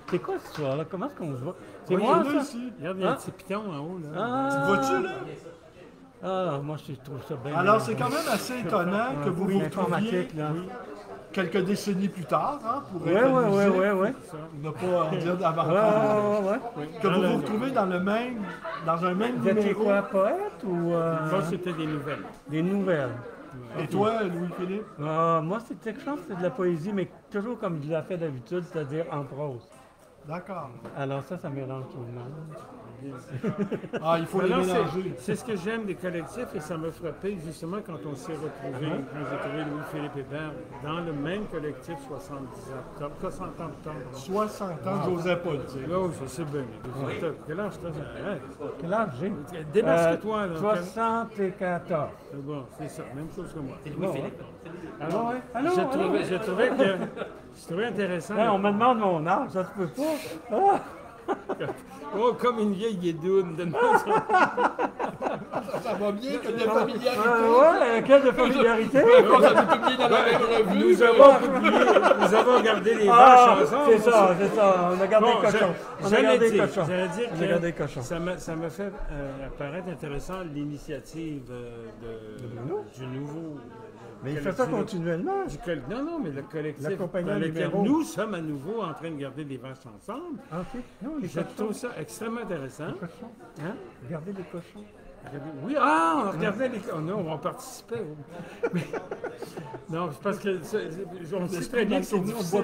C'est quoi cette histoire-là? Comment est-ce qu'on se voit? C'est moi, ça? Ici. Regarde, il y a un petit piton en haut, là. Tu te vois-tu, là? Ah, moi, je trouve ça bien. Alors, c'est quand même assez étonnant que vous vous retrouviez quelques décennies plus tard, hein, pour être Oui. Ne pas en dire davantage. Que vous vous retrouvez dans un même Vous étiez numéro. quoi, poète ou... Moi, c'était des nouvelles. Des nouvelles. Et toi, Louis-Philippe? Moi, c'est quelque chose, c'est de la poésie, mais toujours comme je l'ai fait d'habitude, c'est-à-dire en prose. D'accord. Alors ça mélange tout le monde. Ah, il faut les mélanger. C'est ce que j'aime des collectifs et ça m'a frappé justement quand on s'est retrouvés, quand j'ai trouvé Louis-Philippe Hébert dans le même collectif 60 ans plus tard. 60 ans, j'osais pas le dire. Là, je sais bien. Quel âge t'as? Quel âge j'ai? Démasque-toi. 74. C'est bon, c'est ça, même chose que moi. C'est Louis-Philippe? Allô? J'ai trouvé intéressant. On me demande mon âge, ça se peut pas. Oh, comme une vieille guédoune. Ça va bien, quelle de familiarité. Ouais, quelle de familiarité. On a publié dans la même revue. Nous avons gardé les vaches ensemble. C'est ça. On a gardé les cochons. J'allais dire on a gardé les cochons. Ça m'a fait apparaître intéressant l'initiative du nouveau... Mais il fait ça continuellement. Non, mais le collectif L'accompagnant dans lequel numéro. nous sommes à nouveau en train de garder des vaches ensemble. Ah, ok. Non, les Je cochons. trouve ça extrêmement intéressant. Les cochons. Hein? Regardez les cochons. Oui, on regardait les... Oh non, on participait. Non, c'est parce que... On sait très bien que c'est difficile.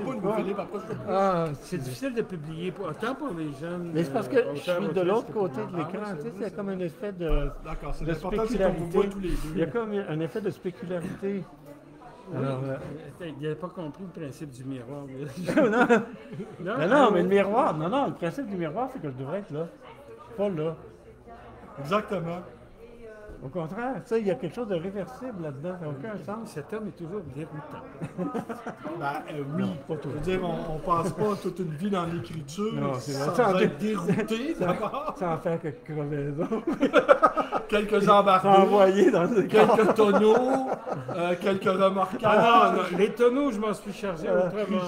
C'est difficile de publier, autant pour les jeunes... Mais c'est parce que je suis de l'autre côté de l'écran. Tu sais, c'est comme un effet de spécularité. Il y a comme un effet de spécularité. Alors, il n'avait pas compris le principe du miroir. non, mais le miroir, le principe du miroir, c'est que je devrais être là. Pas là. Exactement. Au contraire, ça, il y a quelque chose de réversible là-dedans, ça n'a aucun sens. Cet homme est toujours déroutant. Oui, pas tout. Je veux dire, on passe pas toute une vie dans l'écriture sans être dérouté, d'abord. Sans faire quelques crevaisons. Quelques embarqués. Envoyés dans des quelques tonneaux, quelques remorquages. Ah non, les tonneaux, je m'en suis chargé autrement.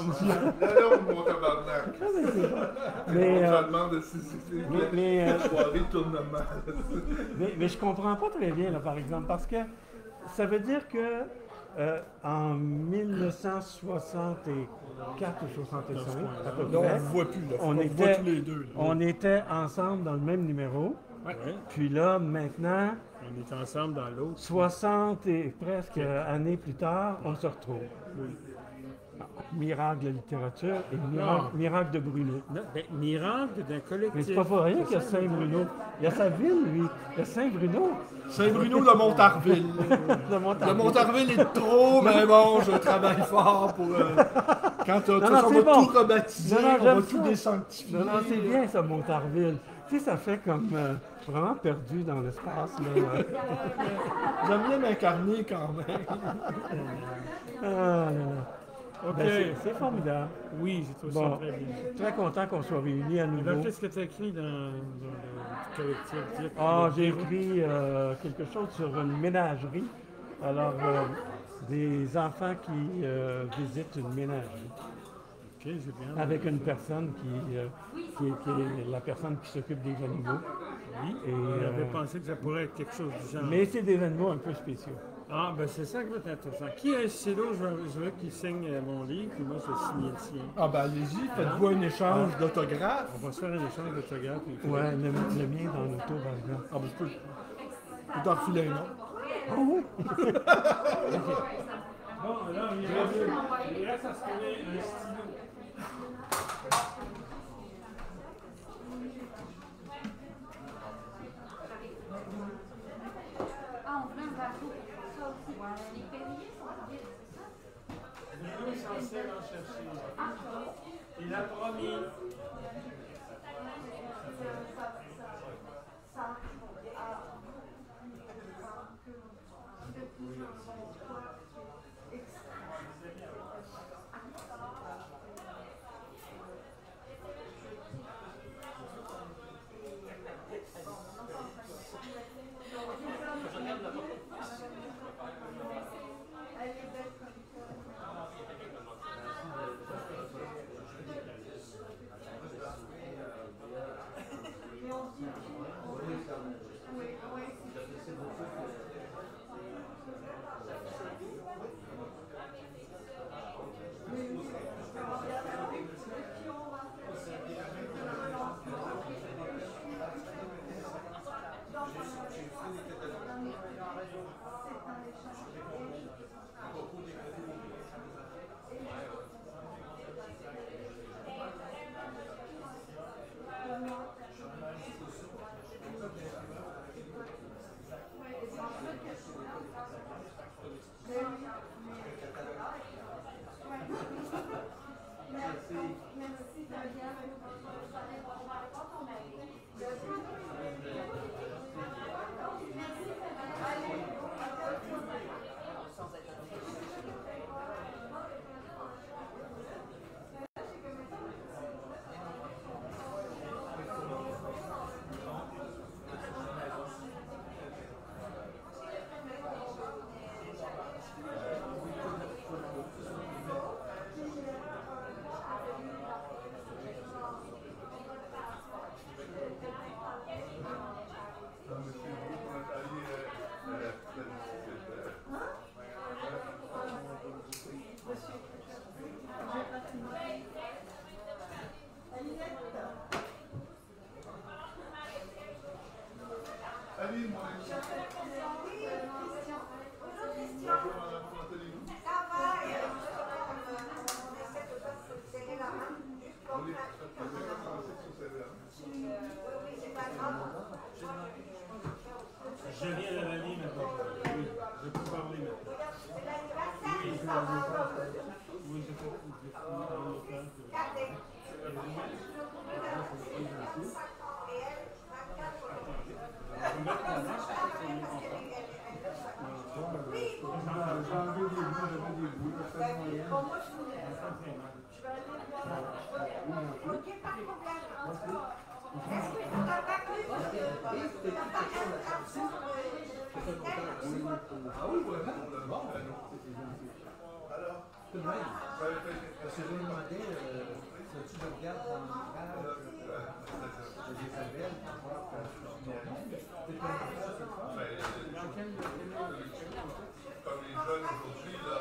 Non, mon tabarnak. Mais on me demande si la soirée tourne mal. Mais je comprends pas très bien, là, par exemple, parce que ça veut dire que en 1964 ou 65, à peu près, on ne voit plus, là. On voit tous les deux. Là. On était ensemble dans le même numéro. Ouais. Puis là, maintenant, on est ensemble dans l'autre. 60 et presque années plus tard, on se retrouve. Oui. Miracle de la littérature et miracle de Bruno. Non, miracle d'un collectif. Mais c'est pas pour rien qu'il y a Saint-Bruno. Il y a sa ville, lui. Il y a Saint-Bruno. Saint-Bruno de Montarville. De Montarville est trop, mais bon, je travaille fort pour... Quand on va tout rebaptiser, on va tout désanctifier. Non, c'est bien ça, Montarville. Tu sais, ça fait comme vraiment perdu dans l'espace. J'aime bien m'incarner quand même. OK. C'est formidable. Oui, j'ai trouvé ça très bien. Très content qu'on soit réunis à nouveau. Qu'est-ce que tu as écrit dans le collectif? J'ai écrit quelque chose sur une ménagerie. Alors, des enfants qui visitent une ménagerie. OK, j'ai bien. Avec une personne qui est la personne qui s'occupe des animaux. Oui, et j'avais pensé que ça pourrait être quelque chose du genre. Mais c'est des animaux un peu spéciaux. Ah, ben c'est ça qui va être intéressant. Qui a un stylo? Je veux qu'il signe mon livre, puis moi, je vais signer le sien. Ah, ben allez-y, faites-vous un échange d'autographes. On va se faire un échange d'autographes. Ouais, le mien dans l'auto, par exemple. Ah, ben je peux t'en refiler un autre. Ah oui? Bon, alors, il reste à se trouver un stylo. Bruno est censé en chercher. Il a promis. Parce que je me demandais, si tu regardes dans l'image d'Isabelle, comme les jeunes aujourd'hui, là.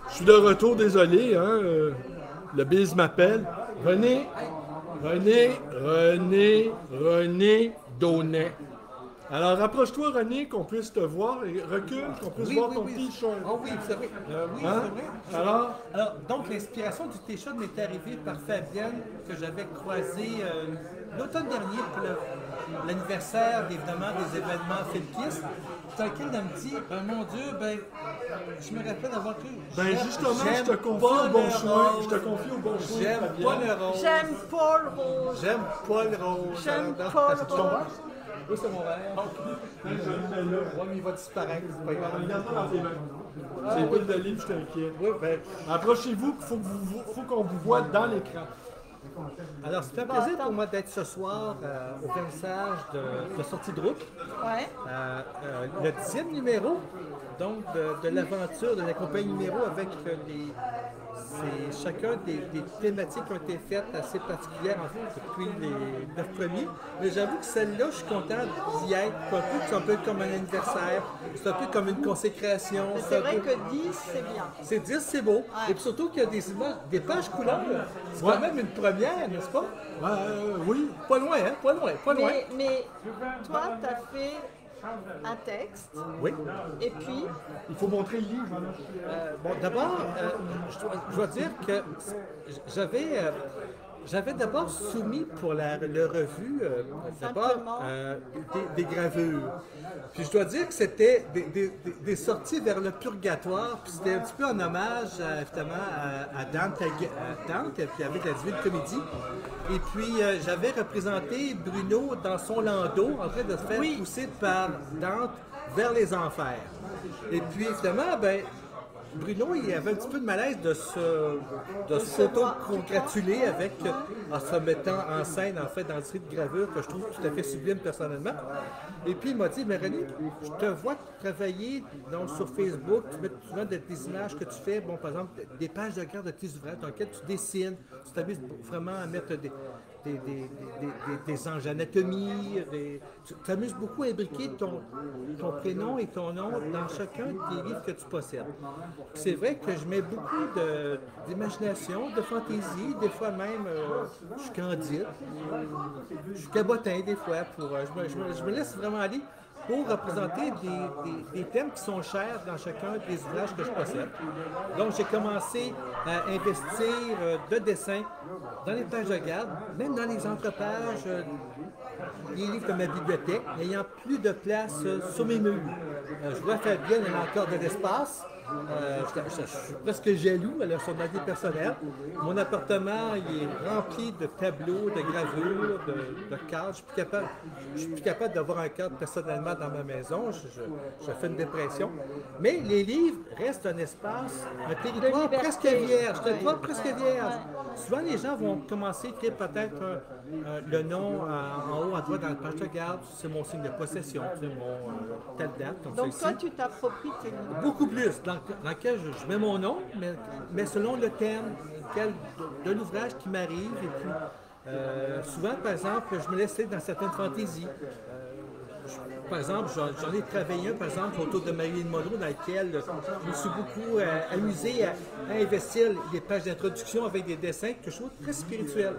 Je suis de retour, désolé, hein, le biz m'appelle. René Daunet. Alors, rapproche-toi, René, qu'on puisse te voir et recule, qu'on puisse voir ton t-shirt. Oh oui, c'est vrai. Oui, Hein? c'est vrai. Alors, donc, l'inspiration du t-shirt m'est arrivée par Fabienne, que j'avais croisée l'automne dernier pour l'anniversaire, évidemment, des événements Philkis. Dans lequel elle me dit, mon Dieu, je me rappelle d'avoir cru. Justement, je te confie au bon choix. Je te confie au bon choix. J'aime pas le rose. J'aime pas le rose. J'aime pas le rose. J'aime pas le rose. Oui, c'est mon verre. Oui, mais il va disparaître. C'est pas grave. Regarde-moi dans tes mains. C'est pas de livre, je t'inquiète. Oui, approchez-vous, il faut qu'on vous voit dans l'écran. Alors, c'est un plaisir pour moi d'être ce soir au vernissage de Sortie de route. Ouais. Le 10e numéro, donc de l'aventure de la compagnie numéro avec les c'est chacun des thématiques qui ont été faites assez particulières en fait, depuis les 9 premiers. Mais j'avoue que celle-là, je suis content d'y être. C'est un peu comme un anniversaire, c'est un peu comme une consécration. C'est vrai que 10, c'est bien. C'est 10, c'est beau. Ouais. Et puis surtout qu'il y a des images, des pages couleurs. C'est quand même une première, n'est-ce pas? Oui. Pas loin, hein? Pas loin, pas loin. Mais toi, tu as fait un texte. Oui. Et puis. Il faut montrer le livre. Bon, d'abord, je dois dire que j'avais d'abord soumis pour la revue des gravures. Puis je dois dire que c'était des sorties vers le purgatoire. Puis c'était un petit peu en hommage évidemment à Dante et puis avec la Divine Comédie. Et puis j'avais représenté Bruno dans son landau en train de se faire pousser par Dante vers les enfers. Et puis évidemment, Bruno, il avait un petit peu de malaise de s'auto-congratuler en se mettant en scène, en fait, dans le série de gravure que je trouve tout à fait sublime personnellement. Et puis, il m'a dit, mais René, je te vois travailler donc, sur Facebook, tu mets souvent des images que tu fais, bon, par exemple, des pages de garde de tes ouvrages dans lesquelles tu dessines, tu t'amuses vraiment à mettre des anges d'anatomie, tu t'amuses beaucoup à imbriquer ton prénom et ton nom dans chacun des livres que tu possèdes. C'est vrai que je mets beaucoup d'imagination, de fantaisie, des fois même, je suis candide, je suis cabotin des fois, je me laisse vraiment aller pour représenter des thèmes qui sont chers dans chacun des ouvrages que je possède. Donc, j'ai commencé à investir de dessins dans les pages de garde, même dans les entrepages, les livres de ma bibliothèque, n'ayant plus de place sur mes murs. Je vois Fabienne, elle a encore de l'espace. Je suis presque jaloux, elle a son avis personnel. Mon appartement il est rempli de tableaux, de gravures, de cadres. Je suis plus capable d'avoir un cadre personnellement dans ma maison. Je fais une dépression. Mais les livres restent un espace, un territoire presque vierge. Souvent, les gens vont commencer à écrire peut-être le nom en haut à droite dans la page de garde. C'est mon signe de possession, c'est mon telle date. Donc toi, tu t'appropries tes livres. Beaucoup plus, dans lequel je mets mon nom, mais selon le thème de l'ouvrage qui m'arrive. Et puis, souvent, par exemple, je me laisse aller dans certaines fantaisies. Par exemple, j'en ai travaillé un, par exemple, autour de Marilyn Monroe, dans lequel je me suis beaucoup amusé à investir les pages d'introduction avec des dessins que je trouve très spirituels.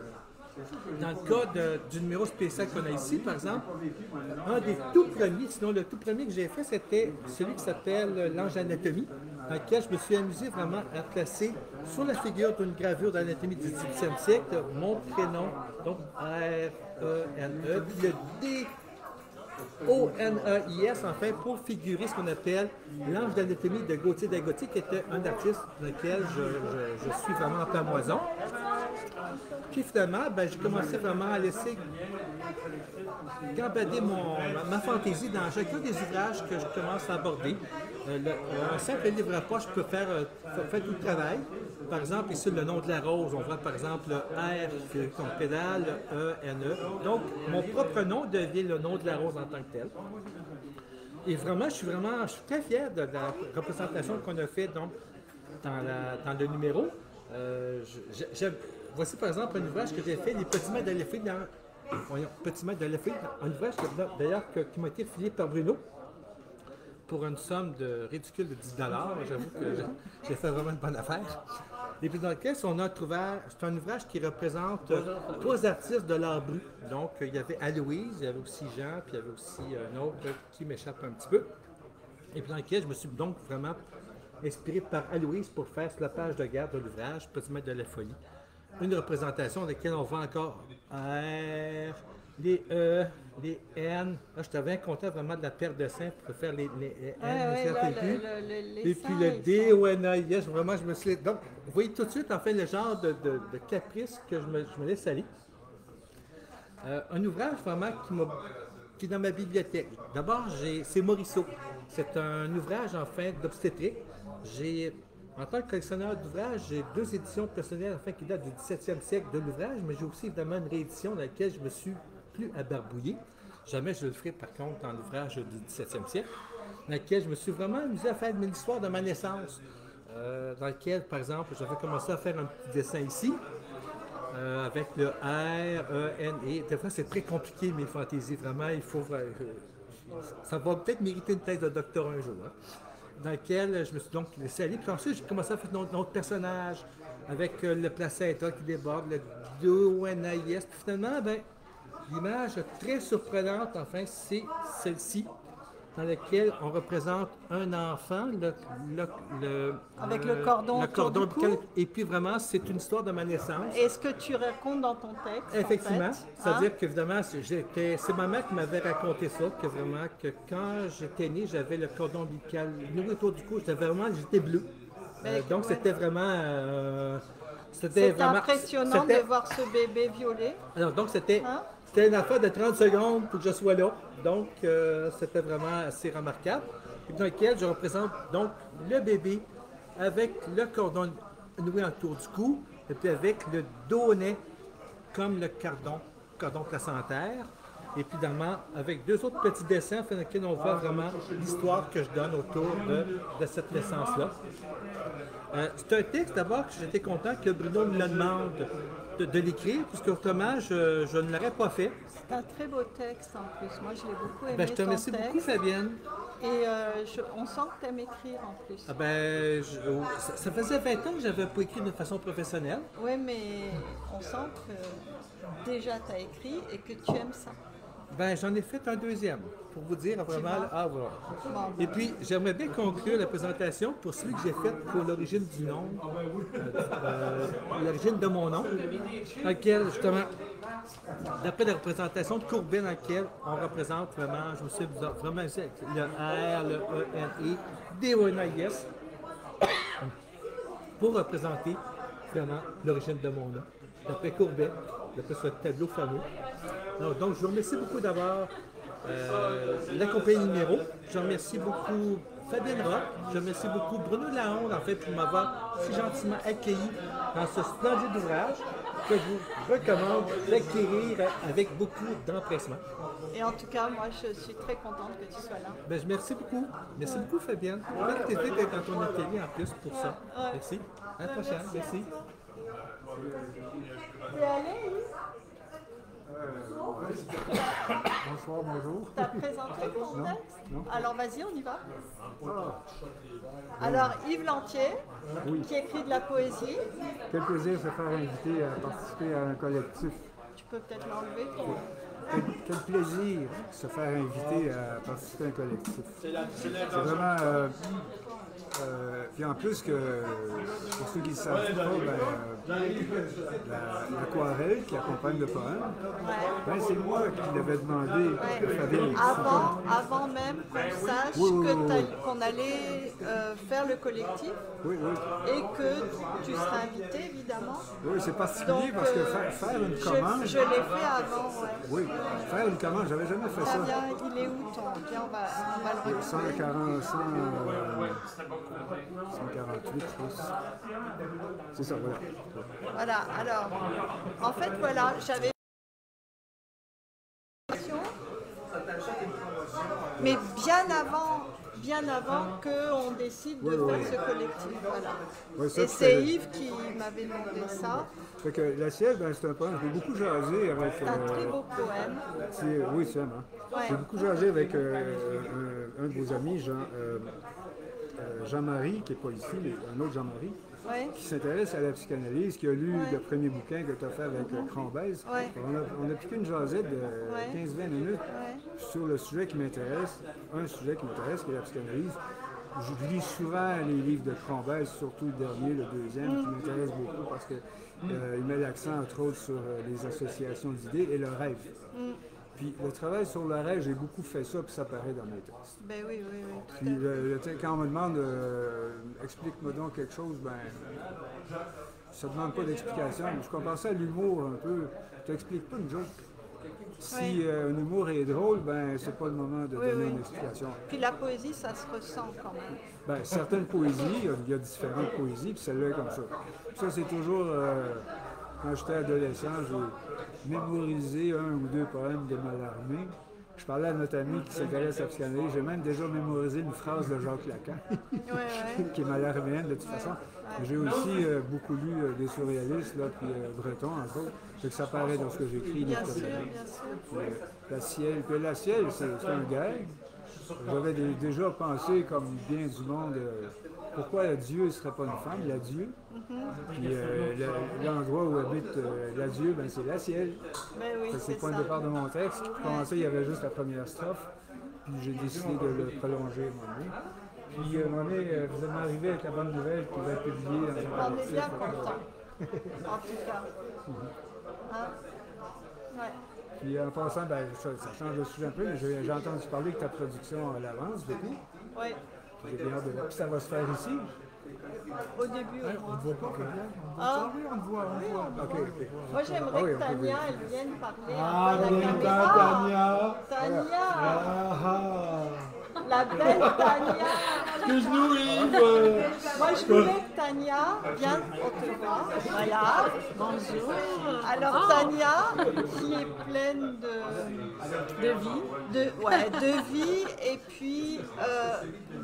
Dans le cas du numéro spécial qu'on a ici, par exemple, un des tout premiers, sinon le tout premier que j'ai fait, c'était celui qui s'appelle l'Ange d'anatomie, dans lequel je me suis amusé vraiment à placer sur la figure d'une gravure d'anatomie du 18e siècle mon prénom, donc R-E-N-E, puis le D. O-N-E-I-S, enfin, pour figurer ce qu'on appelle l'Ange d'anatomie de Gauthier d'Agothier, qui était un artiste dans lequel je suis vraiment en pamoison. Puis finalement, j'ai commencé vraiment à laisser gambader ma fantaisie dans chacun des ouvrages que je commence à aborder. Un simple livre à poche peut faire tout le travail. Par exemple, ici, le nom de la rose, on voit par exemple le R comme pédale, le E, N-E. Donc, mon propre nom devient le nom de la rose en tant que tel. Et vraiment, je suis très fier de la représentation qu'on a faite dans le numéro. Voici par exemple un ouvrage que j'ai fait, Les Petits Maîtres de l'effet. Petits Maîtres de l'effet, un ouvrage d'ailleurs qui m'a été filé par Bruno pour une somme ridicule de 10 $. J'avoue que j'ai fait vraiment une bonne affaire. Et puis dans lequel c'est un ouvrage qui représente 3 artistes de l'art brut. Donc il y avait Aloïse, il y avait aussi Jean, puis il y avait aussi un autre qui m'échappe un petit peu. Et puis dans lequel je me suis donc vraiment inspiré par Aloïse pour faire sur la page de garde de l'ouvrage Petit Maître de la folie. Une représentation dans laquelle on voit encore R, les E, les N. Là, je t'avais content vraiment de la paire de seins pour faire les N, et puis le D, O, N, A, yes, vraiment, je me suis... Donc, vous voyez tout de suite, en fait, le genre de caprice que je me laisse aller. Un ouvrage vraiment qui est dans ma bibliothèque. D'abord, c'est Morisseau. C'est un ouvrage, en fait, d'obstétrique. En tant que collectionneur d'ouvrages, j'ai 2 éditions personnelles qui datent du 17e siècle de l'ouvrage, mais j'ai aussi évidemment une réédition dans laquelle je me suis plus abarbouillé. Jamais je le ferai par contre dans l'ouvrage du 17e siècle, dans laquelle je me suis vraiment amusé à faire l'histoire de ma naissance. dans lequel, par exemple, j'avais commencé à faire un petit dessin ici, avec le R, E, N, E. Des fois, c'est très compliqué, mes fantaisies, vraiment, il faut... ça va peut-être mériter une thèse de doctorat un jour, hein, dans lequel je me suis donc laissé aller. Puis ensuite, j'ai commencé à faire notre personnage, avec le placenta qui déborde, le DONAIS. Puis finalement, ben, l'image très surprenante, enfin, c'est celle-ci, dans laquelle on représente un enfant, avec le cordon autour du cou. Et puis vraiment, c'est une histoire de ma naissance. Et ce que tu racontes dans ton texte, effectivement, en fait, c'est-à-dire qu'évidemment, c'est ma mère qui m'avait raconté ça, que vraiment, que quand j'étais né, j'avais le cordon ombilical noué autour du cou, j'étais bleu. Donc c'était vraiment... c'était impressionnant de voir ce bébé violet. Alors donc c'était une affaire de 30 secondes pour que je sois là. Donc c'était vraiment assez remarquable. Et dans lequel je représente donc le bébé avec le cordon noué autour du cou et puis avec le donnet comme le cordon placentaire. Et puis évidemment avec deux autres petits dessins dans lesquels on voit vraiment l'histoire que je donne autour de cette naissance-là. C'est un texte d'abord que j'étais content que Bruno me le demande de l'écrire, puisque autrement je ne l'aurais pas fait. C'est un très beau texte en plus. Moi, je l'ai beaucoup aimé. Ben, je te remercie beaucoup, Fabienne. Et on sent que tu aimes écrire en plus. Ah ben, ça faisait 20 ans que je n'avais pas écrit de façon professionnelle. Oui, mais on sent que déjà tu as écrit et que tu aimes ça. Ben, j'en ai fait un deuxième, pour vous dire vraiment. Ah, voilà. Bon. Et puis, j'aimerais bien conclure la présentation pour celui que j'ai fait pour l'origine du nom, l'origine de mon nom, dans lequel, justement, d'après la représentation de Courbet, dans laquelle on représente vraiment, je me suis vraiment le R, le E, N, E, D-O-N-I-S, pour représenter vraiment l'origine de mon nom, d'après Courbet, d'après ce tableau fameux. Donc, je vous remercie beaucoup d'avoir la compagnie numéro. Je remercie beaucoup Fabienne Roch. Je remercie beaucoup Bruno Lahonde, en fait, pour m'avoir si gentiment accueilli dans ce splendide ouvrage que je vous recommande d'acquérir avec beaucoup d'empressement. Et en tout cas, moi, je suis très contente que tu sois là. Ben, je merci beaucoup. Merci beaucoup, Fabienne. Merci d'être dans ton atelier en plus pour ça. Merci. À la prochaine. Merci. Bonsoir, bonjour. Tu as présenté ton texte? Non. Alors vas-y, on y va. Alors Yves Lantier, qui écrit de la poésie. Quel plaisir se faire inviter à participer à un collectif. Tu peux peut-être l'enlever. Quel plaisir se faire inviter à participer à un collectif. C'est vraiment... puis en plus que, pour ceux qui ne savent pas, l'aquarelle qui accompagne le poème, ben, c'est moi qui l'avais demandé à Fabienne. Avant même qu'on sache qu'on allait faire le collectif et que tu seras invité, évidemment. Oui, c'est particulier parce que faire une commande... Je l'ai fait avant, Oui, faire une commande, j'avais jamais fait ça. Il est où ton... Viens, on va le regarder. 148, je pense. C'est ça, voilà. Voilà, alors, en fait, voilà, j'avais... Mais bien avant qu'on décide de faire ce collectif, voilà. Ouais, ça, et c'est Yves qui m'avait demandé ça. Fait que la siège, ben, c'est un poème, j'ai beaucoup jasé avec... C'est un très beau poème. Oui, c'est hein. Ouais. J'ai beaucoup jasé avec un de vos amis, Jean-Marie, qui n'est pas ici, mais un autre Jean-Marie, qui s'intéresse à la psychanalyse, qui a lu le premier bouquin que tu as fait avec Cronbès. On a piqué une jasette de 15-20 minutes sur le sujet qui m'intéresse, un sujet qui m'intéresse, qui est la psychanalyse. Je lis souvent les livres de Cronbès, surtout le dernier, le deuxième, qui m'intéresse beaucoup parce qu'il met l'accent, entre autres, sur les associations d'idées et le rêve. Puis le travail sur le rêve, j'ai beaucoup fait ça, puis ça paraît dans mes textes. Ben oui. Puis quand on me demande explique-moi donc quelque chose, ben ça ne demande pas d'explication. Je compare ça à l'humour un peu. Tu n'expliques pas une joke. Si un humour est drôle, ben c'est pas le moment de donner une explication. Puis la poésie, ça se ressent quand même. Ben, certaines poésies, il y a différentes poésies, puis celle-là est comme ça. Ça, c'est toujours... quand j'étais adolescent, j'ai mémorisé un ou deux poèmes de Mallarmé. Je parlais à notre ami qui s'intéresse à la psychanalyse, j'ai même déjà mémorisé une phrase de Jacques Lacan, qui est malherméenne de toute façon. J'ai aussi beaucoup lu des surréalistes, là, puis Breton, entre autres. Donc ça paraît dans ce que j'écris. Bien sûr, bien sûr. La ciel, puis la ciel, c'est un gag. J'avais déjà pensé, comme bien du monde, pourquoi la Dieu ne serait pas une femme, la Dieu. Puis l'endroit où habite la Dieu, ben, c'est la ciel. Ben oui, c'est le point de départ de mon texte. Pour commencer, il y avait juste la première strophe. Puis j'ai décidé de le prolonger à un moment donné. Puis à un moment donné, vous êtes arrivé avec la bonne nouvelle qui va être publiée dans un On est bien content, en tout cas. Hein? Ouais. Puis en passant, ben, ça change de sujet un peu, mais j'ai entendu parler que ta production l'avance beaucoup. Oui. J'ai bien hâte de voir. Puis ça va se faire ici? Au début, on ne voit pas. Oui, on te voit. OK. Moi, j'aimerais que Tania, elle vienne parler à la caméra. Tania! La belle Tania! Excuse-nous, Yves! Moi, je voulais que Tania vienne, on te voit. Voilà. Bonjour. Alors, Tania, qui est pleine de vie. De vie et puis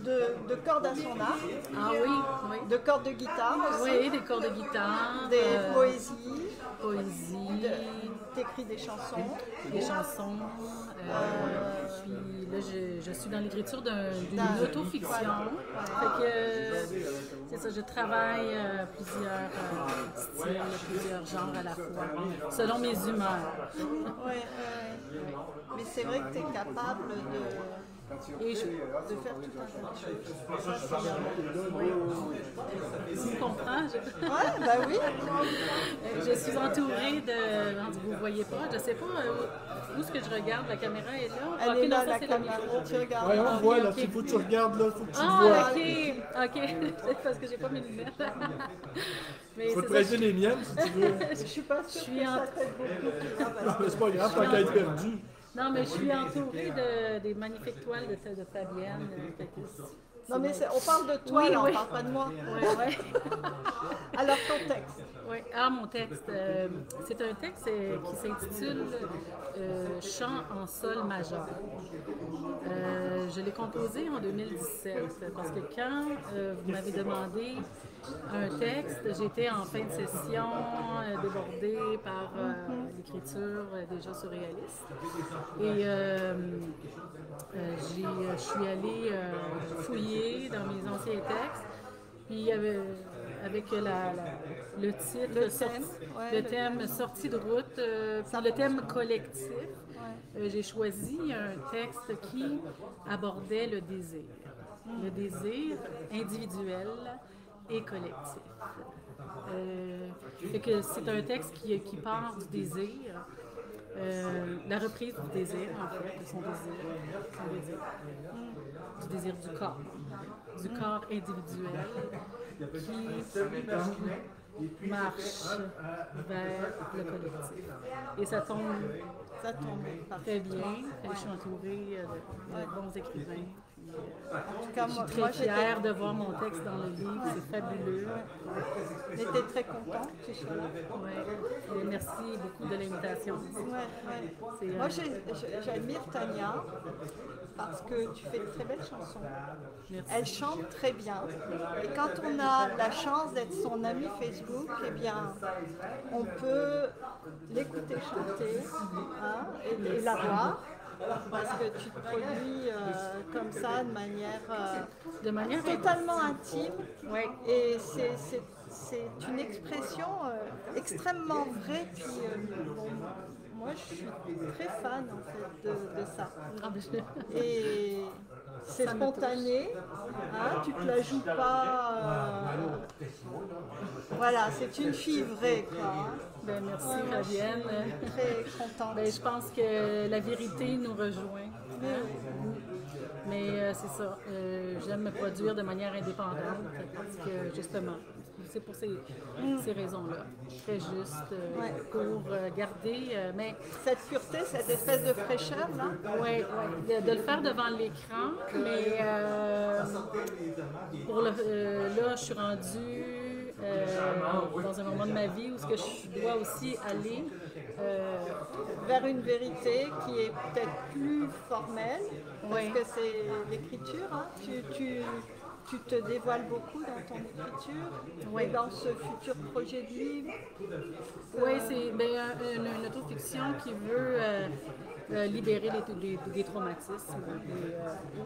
de cordes à son arc. Ah oui, oui. De cordes de guitare aussi. Oui, des cordes de guitare. Des poésies. Poésie. T'écris des chansons. Des chansons. Puis là, je suis dans l'écriture d'une autofiction. Fait que, c'est ça, je travaille plusieurs styles, plusieurs genres à la fois, selon mes humeurs. Oui. Mais c'est vrai que tu es capable de faire tout un tas de choses. Tu me comprends? Oui, ben oui. Je suis entourée de... Vous ne voyez pas, je ne sais pas où est-ce que je regarde. La caméra est là. Elle est là, la caméra. Tu regardes. Oui, on voit, là. Il faut que tu regardes, là. Il faut que tu vois. OK. C'est parce que j'ai pas mes lunettes. Je peux te prêter les miennes, si tu veux. Je suis pas sûre que ça t'aide beaucoup. C'est pas grave, tant qu'à être perdu. Non, mais je suis entourée des magnifiques toiles de Fabienne. Non, mais on parle de toi, là, on ne parle pas de moi. Oui. Alors, ton texte. Oui. Mon texte, c'est un texte qui s'intitule Chant en sol majeur. Je l'ai composé en 2017 parce que quand vous m'avez demandé un texte, j'étais en fin de session, débordée par l'écriture déjà surréaliste. Et je suis allée fouiller dans mes anciens textes. Puis il y avait, avec le titre, le thème sortie de route, puis le thème collectif, j'ai choisi un texte qui abordait le désir individuel et collectif. C'est un texte qui part du désir, la reprise du désir, en fait, de son désir, du désir du corps individuel qui marche vers le collectif. Et ça tombe très bien. Je suis entourée de bons écrivains. En tout cas, je suis très fière de voir mon texte dans le livre, c'est fabuleux. J'étais très contente que tu sois là. Ouais. Merci beaucoup de l'invitation. Moi, j'admire Tania parce que tu fais de très belles chansons. Merci. Elle chante très bien. Et quand on a la chance d'être son amie Facebook, eh bien, on peut l'écouter chanter et la voir. Parce que tu te produis comme ça de manière totalement intime. Ouais. Et c'est une expression extrêmement vraie. Puis, moi, je suis très fan en fait de ça. Et c'est spontané. Tu te la joues pas. Voilà, c'est une fille vraie, quoi. Merci Fabienne. Très contente. Je pense que la vérité nous rejoint. Mais c'est ça. J'aime me produire de manière indépendante parce que justement, c'est pour ces raisons-là. Très juste pour garder. Mais cette pureté, cette espèce de fraîcheur, là. Oui, de le faire devant l'écran. Mais là, je suis rendue dans un moment de ma vie où ce que je dois aussi aller vers une vérité qui est peut-être plus formelle, parce que c'est l'écriture, hein. Tu te dévoiles beaucoup dans ton écriture et dans ce futur projet de livre. Oui, c'est une autofiction qui veut libérer des traumatismes,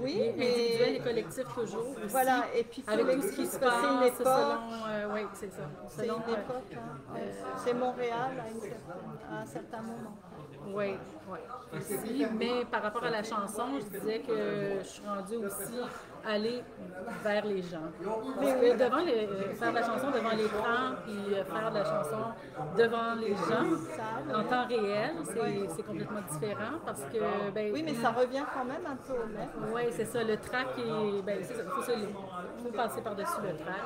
individuels et collectifs toujours. Aussi, voilà, et puis avec tout ce qui se passe selon... oui, c'est ça. C'est une époque, hein. C'est Montréal à un certain moment. Oui, aussi. Mais par rapport à la chanson, je disais que je suis rendue aussi aller vers les gens. Parce que faire de la chanson devant l'écran, puis faire de la chanson devant les gens, en temps réel, c'est complètement différent parce que... oui, mais ça revient quand même un peu au même. Oui, c'est ça. Le track est... c'est ça. Il faut passer par-dessus le track.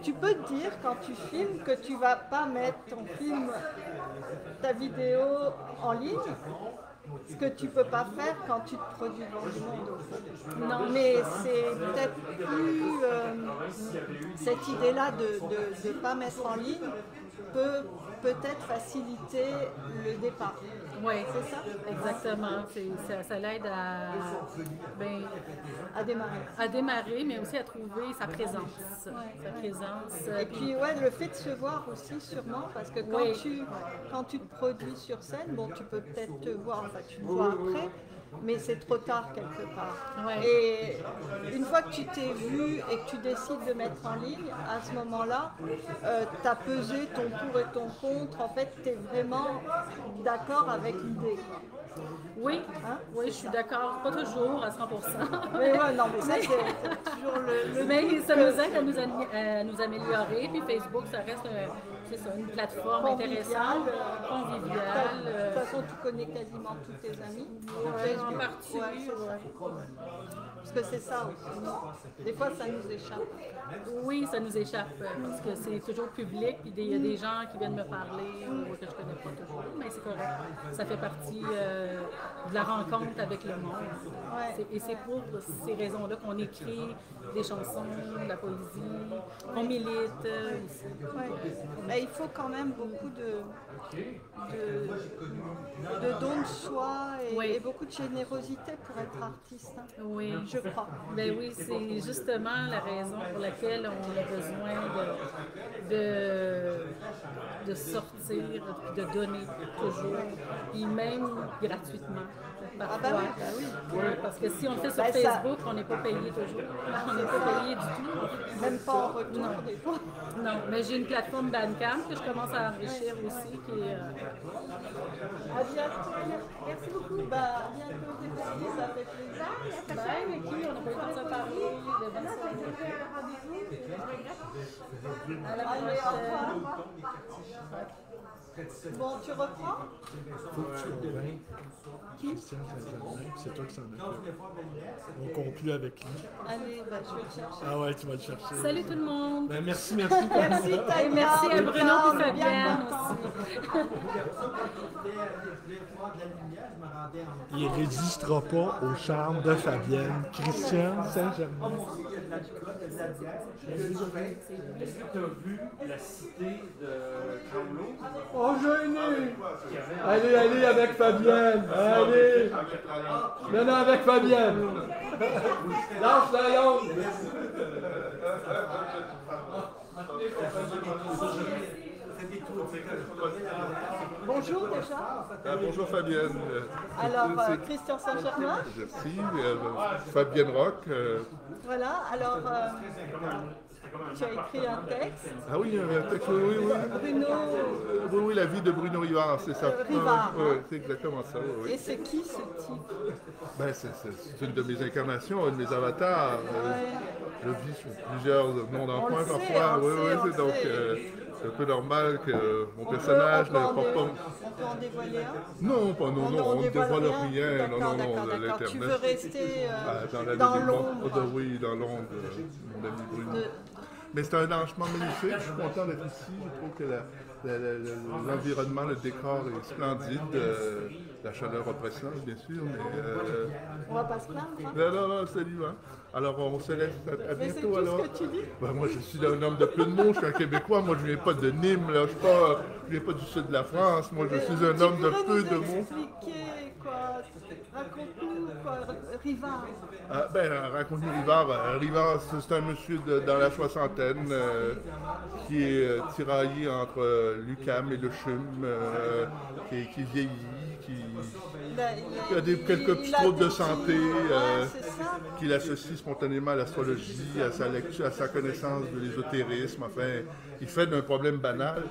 Tu peux te dire, quand tu filmes, que tu vas pas mettre ton film, ta vidéo en ligne, ce que tu peux pas faire quand tu te produis dans le monde. Non, mais c'est peut-être plus cette idée-là de ne pas mettre en ligne peut peut-être faciliter le départ. Oui, c'est ça. Exactement. Ça l'aide à démarrer, mais aussi à trouver sa présence. Sa présence. Et puis, le fait de se voir aussi, sûrement, parce que quand tu te produis sur scène, bon, tu peux peut-être te voir, tu te vois après, mais c'est trop tard quelque part. Et une fois que tu t'es vu et que tu décides de mettre en ligne, à ce moment-là, tu as pesé ton pour et ton contre. En fait, tu es vraiment d'accord avec l'idée. Oui, je suis d'accord, pas toujours à 100%. Mais non, mais ça, c'est toujours le mais ça nous aide à nous améliorer. Puis Facebook, ça reste une plateforme intéressante, conviviale. De toute façon, tu connais quasiment tous tes amis. En partie, parce que c'est ça aussi. Des fois, ça nous échappe. Oui, ça nous échappe, parce que c'est toujours public, puis il y a des gens qui viennent me parler ou que je ne connais pas toujours, mais c'est correct. Ça fait partie de la rencontre avec le monde. Et c'est pour ces raisons-là qu'on écrit des chansons, de la poésie, qu'on milite aussi. Mais il faut quand même beaucoup de dons de soi et beaucoup de générosité pour être artiste. Hein. Oui, je crois. Oui, c'est justement la raison pour laquelle on a besoin de sortir, de donner toujours, et même gratuitement. Parfois. Oui. Parce que si on le fait sur Facebook, on n'est pas payé toujours. On n'est pas payé du tout. Même pas en retour des fois. Non, mais j'ai une plateforme Bandcamp que je commence à enrichir aussi. Qui est, À bientôt. Merci beaucoup. À bientôt, ça fait plaisir. Avec qui on n'a pas eu le temps de parler. De bonne soirée. À la prochaine. Bon, tu reprends? Faut que tu convainques Christian Saint-Germain, c'est toi qui s'en occupe. On conclut avec lui. Allez, je vais le chercher. Ah ouais, tu vas le chercher. Salut tout le monde. Merci. Merci, et merci à Bruno et Fabienne aussi. Il ne résistera pas au charme de Fabienne. Christian Saint-Germain. Est-ce que tu as vu la cité de Camlo? Oh, gêné! Allez, avec Fabienne! Allez! Non, avec Fabienne! Lâche la longue! Bonjour déjà. Bonjour Fabienne. Alors, Christian Saint-Germain. Merci. Fabienne Rock. Voilà, alors tu as écrit un texte. Ah oui, un texte, oui. Bruno. Oui, la vie de Bruno Rivard, c'est ça. Rivard. Oui, c'est exactement ça. Oui. Et c'est qui ce type? C'est une de mes incarnations, un de mes avatars. Je vis sur plusieurs mondes en point parfois. Donc c'est un peu normal que mon personnage ne porte pas. On peut en dévoiler un? Non, on ne dévoile rien. D'accord. Tu veux rester dans l'ombre? Oui, dans l'ombre de mon ami Bruno. Mais c'est un lancement magnifique, je suis content d'être ici. Je trouve que l'environnement, le décor est splendide. La chaleur oppressante, bien sûr, mais... On va pas se plaindre, hein? Non, salut, hein. Alors, on se laisse à Mais bientôt, c'est tout alors. ce que tu dis? Ben, moi, je suis un homme de peu de mots, je suis un Québécois, moi, je viens pas de Nîmes, là, je viens pas du sud de la France, moi, je suis un homme de peu de mots. Expliquer, quoi. Raconte-nous, quoi, Rivard. Raconte-nous Rivard. Rivard, c'est un monsieur dans la soixantaine qui est tiraillé entre l'UQAM et le CHUM, qui vieillit, qui a quelques petits troubles de santé, qu'il associe spontanément à l'astrologie, à sa lecture, à sa connaissance de l'ésotérisme. Enfin, il fait d'un problème banal.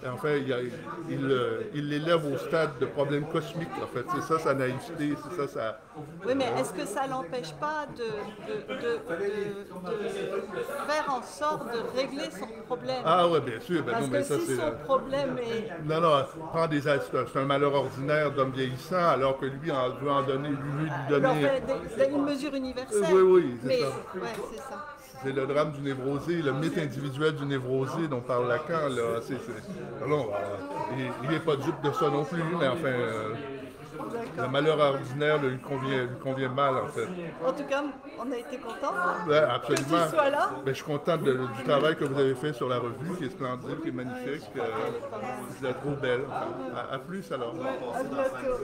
Enfin, il l'élève au stade de problème cosmique, en fait. C'est ça sa naïveté, c'est ça sa... Oui, mais est-ce que ça l'empêche pas de faire en sorte de régler son problème? Ah oui, bien sûr. Parce que si son problème est... Non, c'est un malheur ordinaire d'homme vieillissant, alors que lui veut en donner, lui donner... Alors, une mesure universelle. Oui, c'est ça. Ouais, c'est ça. C'est le drame du névrosé, le mythe individuel du névrosé dont parle Lacan. Là. Il n'est pas dupe de ça non plus, mais enfin, le malheur ordinaire lui convient mal, en fait. En tout cas, on a été contents Absolument. que tu sois là. Je suis content du travail que vous avez fait sur la revue, qui est splendide, qui est magnifique. Je la trouve belle. À plus, alors. À bientôt.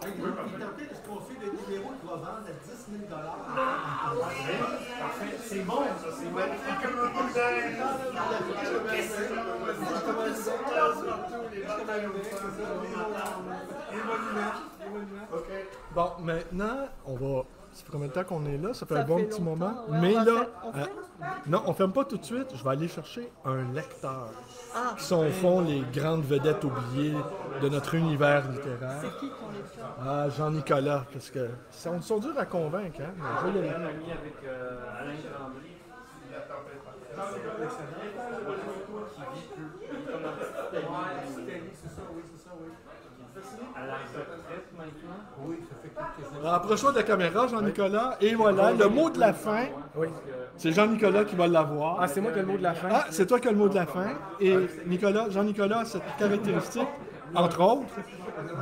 Ce qu'on fait des numéros qu'on va vendre à 10 000 Parfait. C'est bon, ça, c'est magnifique. Bon, maintenant, on va... Ça fait combien de temps qu'on est là? Ça fait un bon petit moment. Mais là, non, on ne ferme pas tout de suite. Je vais aller chercher un lecteur. Qui sont au fond les grandes vedettes oubliées de notre univers littéraire. C'est qui qu'on les fait? Ah, Jean-Nicolas, parce que sont durs à convaincre, hein? Mais je vais y aller. Avec Alain Tremblay. À la retraite maintenant? Oui, ça fait quelques années. Rapproche-toi de la caméra, Jean-Nicolas. Et voilà, le mot de la fin. Oui. C'est Jean-Nicolas qui va l'avoir. Ah, c'est moi qui ai le mot de la fin? Ah, c'est toi qui as le mot de la fin. Et Jean-Nicolas a cette caractéristique, entre autres,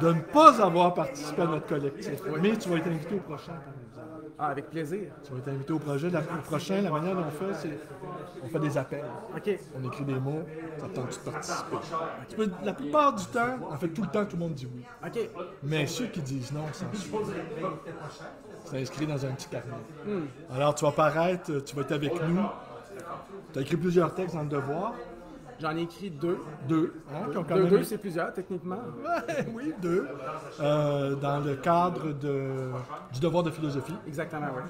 de ne pas avoir participé à notre collectif. Mais tu vas être invité au prochain. Ah, avec plaisir. Tu vas être invité au prochain. La manière dont on fait, c'est on fait des appels. OK. On écrit des mots. Ça te tente de participer. La plupart du temps, en fait, tout le temps, tout le monde dit oui. OK. Mais ceux qui disent non, c'est inscrit dans un petit carnet. Alors, tu vas paraître, tu vas être avec nous. Tu as écrit plusieurs textes dans le Devoir. J'en ai écrit deux. Hein, deux, c'est plusieurs, techniquement. Oui, deux. Dans le cadre du Devoir de philosophie. Exactement, oui.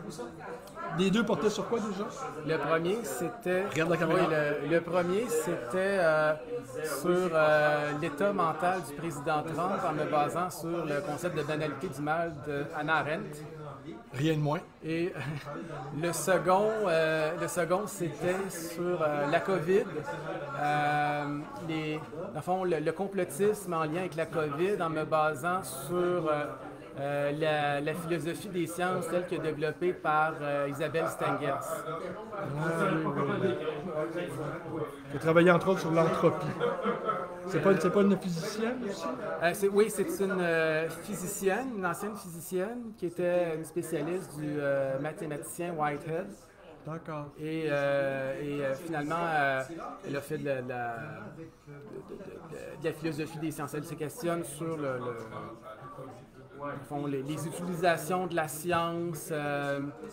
Les deux portaient sur quoi déjà? Le premier, c'était... Regarde la caméra. Oui, le premier, c'était sur l'état mental du président Trump en me basant sur le concept de banalité du mal de Hannah Arendt. Rien de moins. Et le second, c'était sur la COVID. Dans le fond, le complotisme en lien avec la COVID en me basant sur la philosophie des sciences telle que développée par Isabelle Stengers. Tu as travaillé entre autres sur l'entropie. C'est pas une physicienne aussi? Oui, c'est une physicienne, une ancienne physicienne qui était une spécialiste du mathématicien Whitehead. D'accord. Et finalement, elle a fait de la philosophie des sciences. Elle se questionne sur les utilisations de la science,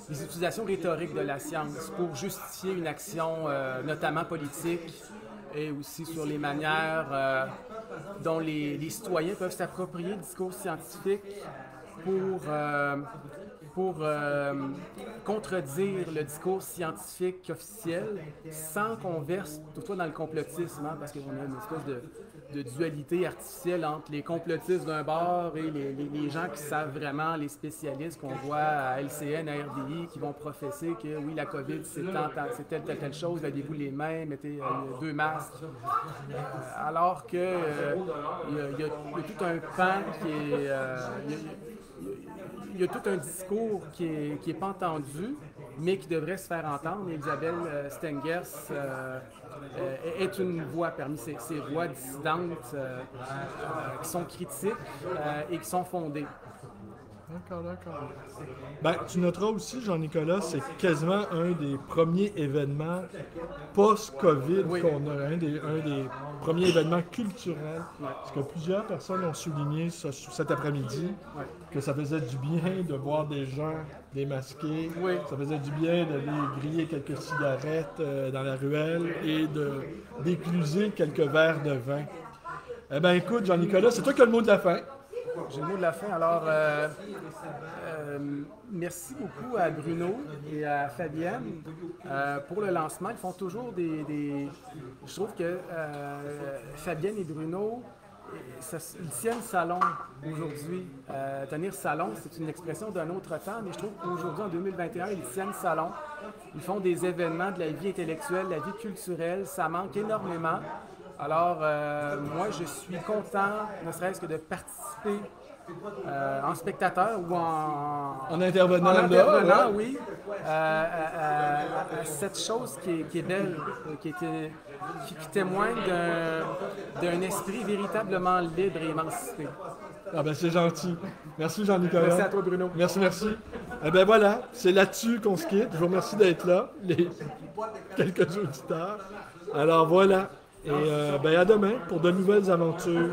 les utilisations rhétoriques de la science pour justifier une action, notamment politique, et aussi sur les manières dont les citoyens peuvent s'approprier le discours scientifique pour contredire le discours scientifique officiel sans qu'on verse toutefois dans le complotisme, hein, parce qu'on a une espèce de dualité artificielle entre les complotistes d'un bord et les gens qui savent vraiment, les spécialistes qu'on voit à LCN, à RDI, qui vont professer que oui, la COVID, c'est telle chose, lavez-vous les mains, mettez 2 masques. Alors que il y a tout un pan qui est... il y a tout un discours qui est pas entendu, mais qui devrait se faire entendre. Et Isabelle Stengers est une voix parmi ces voix dissidentes qui sont critiques et qui sont fondées. D'accord. Ben, tu noteras aussi, Jean-Nicolas, c'est quasiment un des premiers événements post-COVID qu'on a, un des premiers événements culturels. Parce que plusieurs personnes ont souligné cet après-midi que ça faisait du bien de voir des gens démasqués, ça faisait du bien d'aller griller quelques cigarettes dans la ruelle et d'écluser quelques verres de vin. Eh bien, écoute, Jean-Nicolas, c'est toi qui as le mot de la fin. J'ai le mot de la fin. Alors, merci beaucoup à Bruno et à Fabienne pour le lancement. Ils font toujours Je trouve que Fabienne et Bruno, ils tiennent salon aujourd'hui. Tenir salon, c'est une expression d'un autre temps, mais je trouve qu'aujourd'hui, en 2021, ils tiennent salon. Ils font des événements de la vie intellectuelle, de la vie culturelle. Ça manque énormément. Alors, moi, je suis content, ne serait-ce que de participer en spectateur ou en intervenant, oui, à cette chose qui est belle, qui témoigne d'un esprit véritablement libre et émancipé. Ah ben c'est gentil. Merci Jean-Nicolas. Merci à toi Bruno. Merci. Eh ben voilà, c'est là-dessus qu'on se quitte. Je vous remercie d'être là, les quelques auditeurs. Alors voilà. Et à demain pour de nouvelles aventures.